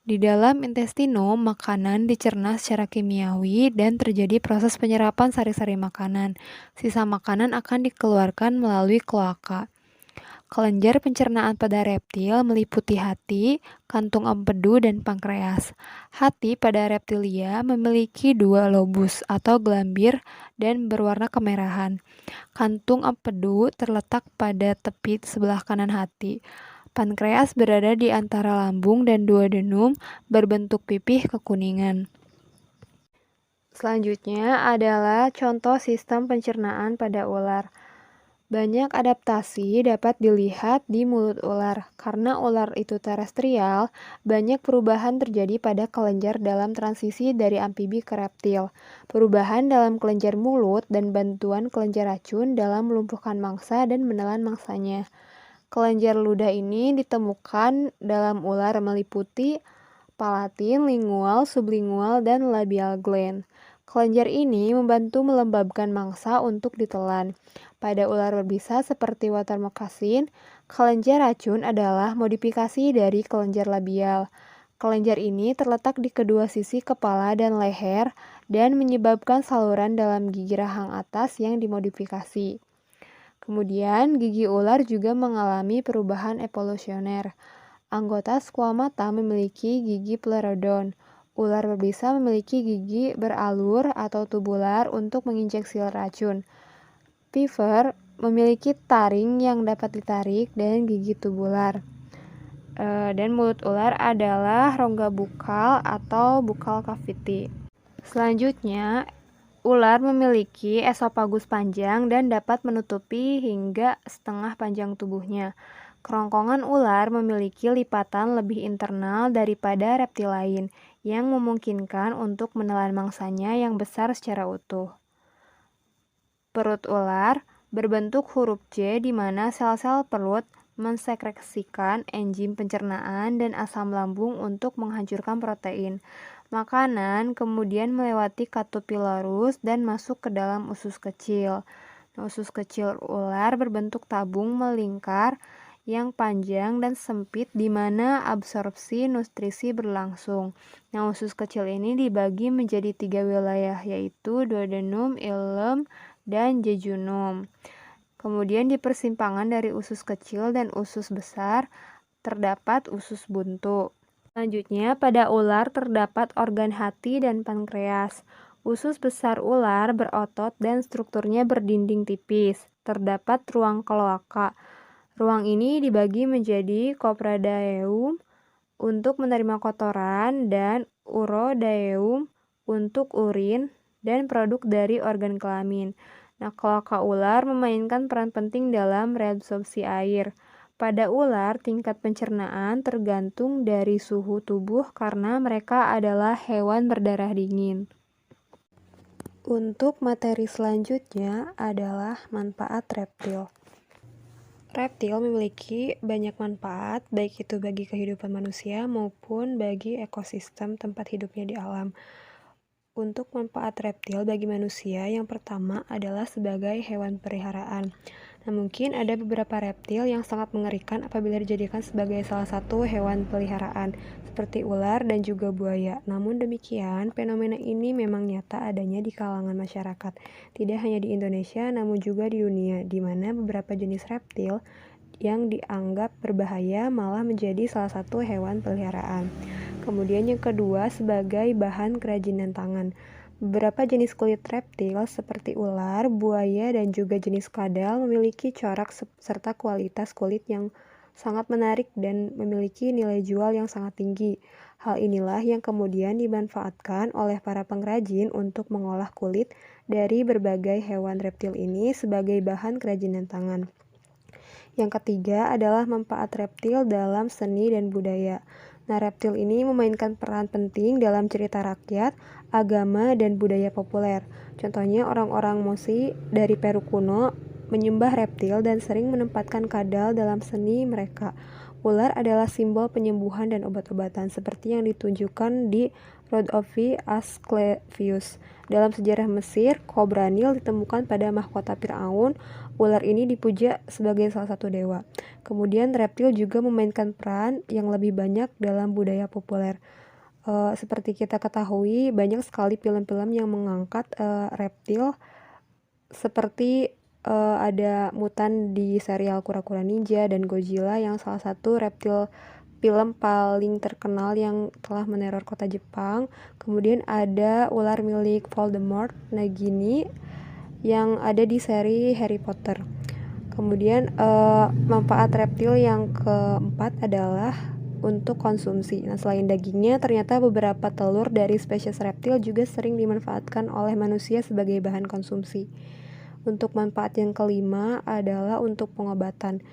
Di dalam intestinum, makanan dicerna secara kimiawi dan terjadi proses penyerapan sari-sari makanan. Sisa makanan akan dikeluarkan melalui kloaka. Kelenjar pencernaan pada reptil meliputi hati, kantung empedu, dan pankreas. Hati pada reptilia memiliki dua lobus atau gelambir dan berwarna kemerahan. Kantung empedu terletak pada tepi sebelah kanan hati. Pankreas berada di antara lambung dan duodenum, berbentuk pipih kekuningan. Selanjutnya adalah contoh sistem pencernaan pada ular. Banyak adaptasi dapat dilihat di mulut ular. Karena ular itu terestrial, banyak perubahan terjadi pada kelenjar dalam transisi dari amfibi ke reptil. Perubahan dalam kelenjar mulut dan bantuan kelenjar racun dalam melumpuhkan mangsa dan menelan mangsanya. Kelenjar ludah ini ditemukan dalam ular meliputi palatin, lingual, sublingual, dan labial gland. Kelenjar ini membantu melembabkan mangsa untuk ditelan. Pada ular berbisa seperti water moccasin, kelenjar racun adalah modifikasi dari kelenjar labial. Kelenjar ini terletak di kedua sisi kepala dan leher dan menyebabkan saluran dalam gigi rahang atas yang dimodifikasi. Kemudian, gigi ular juga mengalami perubahan evolusioner. Anggota squamata memiliki gigi pleurodon. Ular berbisa memiliki gigi beralur atau tubular untuk menginjeksi racun. Beaver memiliki taring yang dapat ditarik dan gigi tubular. Dan mulut ular adalah rongga bukal atau buccal cavity. Selanjutnya, ular memiliki esofagus panjang dan dapat menutupi hingga setengah panjang tubuhnya. Kerongkongan ular memiliki lipatan lebih internal daripada reptil lain, yang memungkinkan untuk menelan mangsanya yang besar secara utuh. Perut ular berbentuk huruf J di mana sel-sel perut mensekresikan enzim pencernaan dan asam lambung untuk menghancurkan protein. Makanan kemudian melewati catupillarus dan masuk ke dalam usus kecil. Usus kecil ular berbentuk tabung melingkar yang panjang dan sempit di mana absorpsi nutrisi berlangsung. Usus kecil ini dibagi menjadi 3 wilayah, yaitu duodenum, ileum, dan jejunum. Kemudian di persimpangan dari usus kecil dan usus besar terdapat usus buntu. Selanjutnya, pada ular terdapat organ hati dan pankreas. Usus besar ular berotot dan strukturnya berdinding tipis. Terdapat ruang kloaka. Ruang ini dibagi menjadi copradaeum untuk menerima kotoran dan urodaeum untuk urin dan produk dari organ kelamin. Kloaka ular memainkan peran penting dalam reabsorpsi air. Pada ular, tingkat pencernaan tergantung dari suhu tubuh karena mereka adalah hewan berdarah dingin. Untuk materi selanjutnya adalah manfaat reptil. Reptil memiliki banyak manfaat, baik itu bagi kehidupan manusia maupun bagi ekosistem tempat hidupnya di alam. Untuk manfaat reptil bagi manusia, yang pertama adalah sebagai hewan peliharaan. Mungkin ada beberapa reptil yang sangat mengerikan apabila dijadikan sebagai salah satu hewan peliharaan, seperti ular dan juga buaya. Namun demikian, fenomena ini memang nyata adanya di kalangan masyarakat, tidak hanya di Indonesia, namun juga di dunia, di mana beberapa jenis reptil yang dianggap berbahaya malah menjadi salah satu hewan peliharaan. Kemudian yang kedua, sebagai bahan kerajinan tangan. Beberapa jenis kulit reptil seperti ular, buaya, dan juga jenis kadal memiliki corak serta kualitas kulit yang sangat menarik dan memiliki nilai jual yang sangat tinggi. Hal inilah yang kemudian dimanfaatkan oleh para pengrajin untuk mengolah kulit dari berbagai hewan reptil ini sebagai bahan kerajinan tangan. Yang ketiga adalah manfaat reptil dalam seni dan budaya. Reptil ini memainkan peran penting dalam cerita rakyat, agama, dan budaya populer. Contohnya orang-orang Mosi dari Peru kuno menyembah reptil dan sering menempatkan kadal dalam seni mereka. Ular adalah simbol penyembuhan dan obat-obatan seperti yang ditunjukkan di Rhodophyta Asclepius. Dalam sejarah Mesir, kobra Nil ditemukan pada mahkota Firaun. Ular ini dipuja sebagai salah satu dewa. Kemudian reptil juga memainkan peran yang lebih banyak dalam budaya populer. Seperti kita ketahui, banyak sekali film-film yang mengangkat reptil, seperti ada Mutan di serial Kura-Kura Ninja dan Godzilla yang salah satu reptil film paling terkenal yang telah meneror kota Jepang. Kemudian ada ular milik Voldemort, Nagini, yang ada di seri Harry Potter. Kemudian manfaat reptil yang keempat adalah untuk konsumsi. Selain dagingnya, ternyata beberapa telur dari spesies reptil juga sering dimanfaatkan oleh manusia sebagai bahan konsumsi. Untuk manfaat yang kelima adalah untuk pengobatan.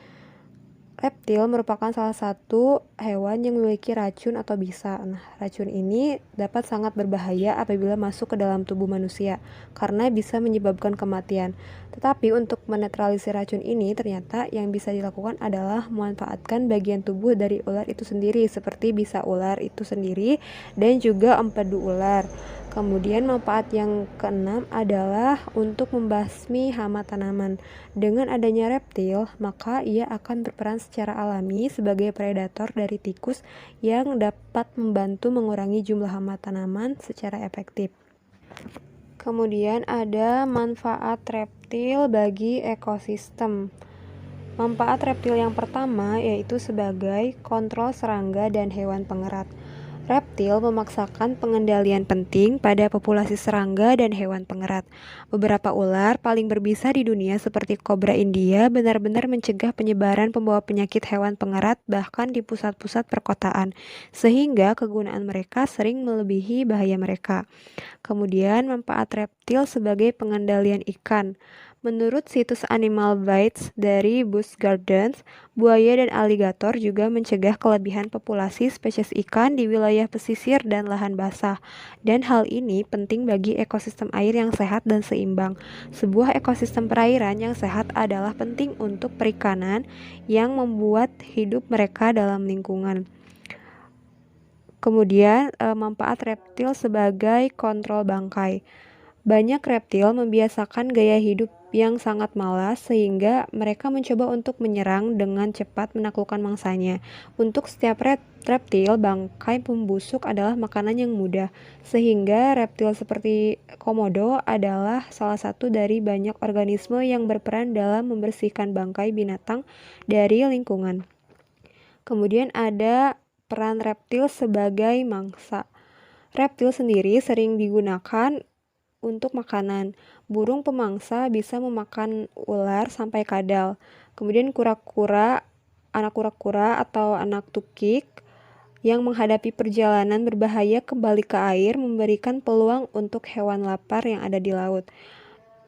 Reptil merupakan salah satu hewan yang memiliki racun atau bisa. Racun ini dapat sangat berbahaya apabila masuk ke dalam tubuh manusia karena bisa menyebabkan kematian. Tetapi untuk menetralisir racun ini ternyata yang bisa dilakukan adalah memanfaatkan bagian tubuh dari ular itu sendiri, seperti bisa ular itu sendiri dan juga empedu ular. Kemudian manfaat yang keenam adalah untuk membasmi hama tanaman. Dengan adanya reptil, maka ia akan berperan secara alami sebagai predator dari tikus yang dapat membantu mengurangi jumlah hama tanaman secara efektif. Kemudian ada manfaat reptil bagi ekosistem. Manfaat reptil yang pertama yaitu sebagai kontrol serangga dan hewan pengerat. Reptil memaksakan pengendalian penting pada populasi serangga dan hewan pengerat. Beberapa ular paling berbisa di dunia seperti kobra India benar-benar mencegah penyebaran pembawa penyakit hewan pengerat bahkan di pusat-pusat perkotaan, sehingga kegunaan mereka sering melebihi bahaya mereka. Kemudian manfaat reptil sebagai pengendalian ikan. Menurut situs Animal Bites dari Busch Gardens, buaya dan aligator juga mencegah kelebihan populasi spesies ikan di wilayah pesisir dan lahan basah. Dan hal ini penting bagi ekosistem air yang sehat dan seimbang. Sebuah ekosistem perairan yang sehat adalah penting untuk perikanan yang membuat hidup mereka dalam lingkungan. Kemudian manfaat reptil sebagai kontrol bangkai. Banyak reptil membiasakan gaya hidup yang sangat malas sehingga mereka mencoba untuk menyerang dengan cepat menaklukkan mangsanya. Untuk setiap reptil, bangkai pembusuk adalah makanan yang mudah, sehingga reptil seperti komodo adalah salah satu dari banyak organisme yang berperan dalam membersihkan bangkai binatang dari lingkungan. Kemudian ada peran reptil sebagai mangsa. Reptil sendiri sering digunakan untuk makanan. Burung pemangsa bisa memakan ular sampai kadal. Kemudian anak kura-kura atau anak tukik yang menghadapi perjalanan berbahaya kembali ke air memberikan peluang untuk hewan lapar yang ada di laut.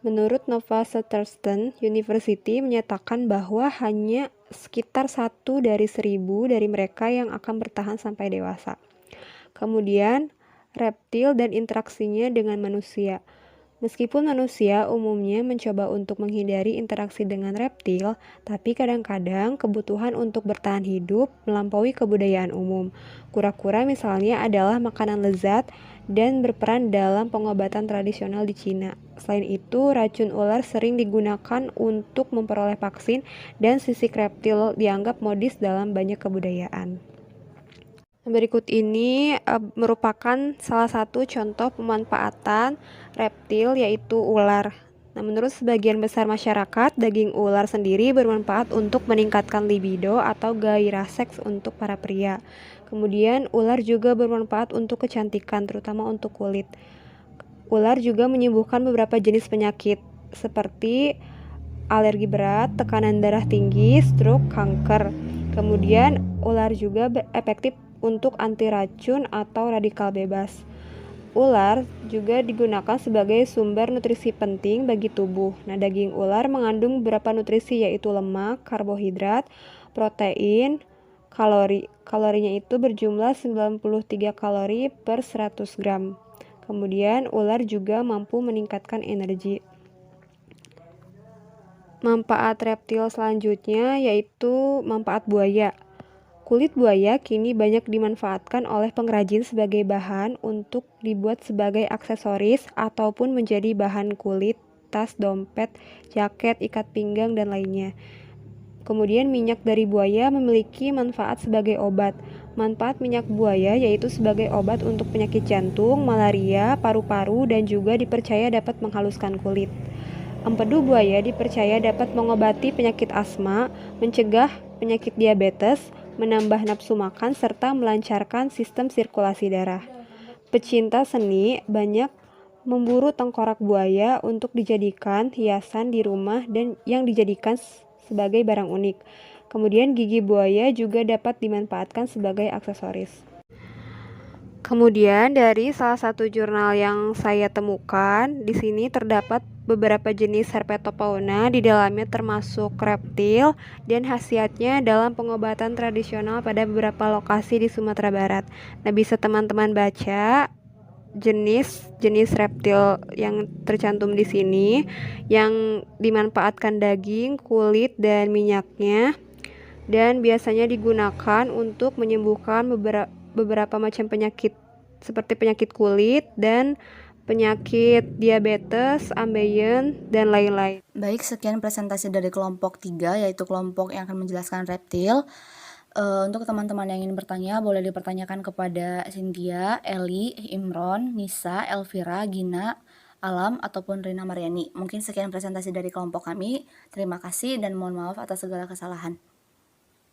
Menurut Nova Southeastern University menyatakan bahwa hanya sekitar 1 dari 1.000 dari mereka yang akan bertahan sampai dewasa. Kemudian reptil dan interaksinya dengan manusia. Meskipun manusia umumnya mencoba untuk menghindari interaksi dengan reptil, tapi kadang-kadang kebutuhan untuk bertahan hidup melampaui kebudayaan umum. Kura-kura misalnya adalah makanan lezat dan berperan dalam pengobatan tradisional di Cina. Selain itu, racun ular sering digunakan untuk memperoleh vaksin dan sisik reptil dianggap modis dalam banyak kebudayaan. Berikut ini merupakan salah satu contoh pemanfaatan reptil yaitu ular. Nah, menurut sebagian besar masyarakat, daging ular sendiri bermanfaat untuk meningkatkan libido atau gairah seks untuk para pria. Kemudian ular juga bermanfaat untuk kecantikan, terutama untuk kulit. Ular juga menyembuhkan beberapa jenis penyakit seperti alergi berat, tekanan darah tinggi, stroke, kanker. Kemudian ular juga efektif untuk anti racun atau radikal bebas. Ular juga digunakan sebagai sumber nutrisi penting bagi tubuh. Nah, daging ular mengandung beberapa nutrisi yaitu lemak, karbohidrat, protein, kalori. Kalorinya itu berjumlah 93 kalori per 100 gram. Kemudian ular juga mampu meningkatkan energi. Manfaat reptil selanjutnya yaitu manfaat buaya. Kulit buaya kini banyak dimanfaatkan oleh pengrajin sebagai bahan untuk dibuat sebagai aksesoris ataupun menjadi bahan kulit, tas, dompet, jaket, ikat pinggang, dan lainnya. Kemudian minyak dari buaya memiliki manfaat sebagai obat. Manfaat minyak buaya yaitu sebagai obat untuk penyakit jantung, malaria, paru-paru, dan juga dipercaya dapat menghaluskan kulit. Empedu buaya dipercaya dapat mengobati penyakit asma, mencegah penyakit diabetes, menambah nafsu makan, serta melancarkan sistem sirkulasi darah. Pecinta seni banyak memburu tengkorak buaya untuk dijadikan hiasan di rumah dan yang dijadikan sebagai barang unik. Kemudian gigi buaya juga dapat dimanfaatkan sebagai aksesoris. Kemudian dari salah satu jurnal yang saya temukan, di sini terdapat beberapa jenis herpetofauna, di dalamnya termasuk reptil dan khasiatnya dalam pengobatan tradisional pada beberapa lokasi di Sumatera Barat. Nah, bisa teman-teman baca jenis reptil yang tercantum di sini yang dimanfaatkan daging, kulit, dan minyaknya, dan biasanya digunakan untuk menyembuhkan beberapa macam penyakit seperti penyakit kulit dan penyakit diabetes, ambeien, dan lain-lain. Baik, sekian presentasi dari kelompok 3, yaitu kelompok yang akan menjelaskan reptil. Untuk teman-teman yang ingin bertanya, boleh dipertanyakan kepada Cynthia, Eli, Imron, Nisa, Elvira, Gina, Alam, ataupun Rina Mariani. Mungkin sekian presentasi dari kelompok kami. Terima kasih dan mohon maaf atas segala kesalahan.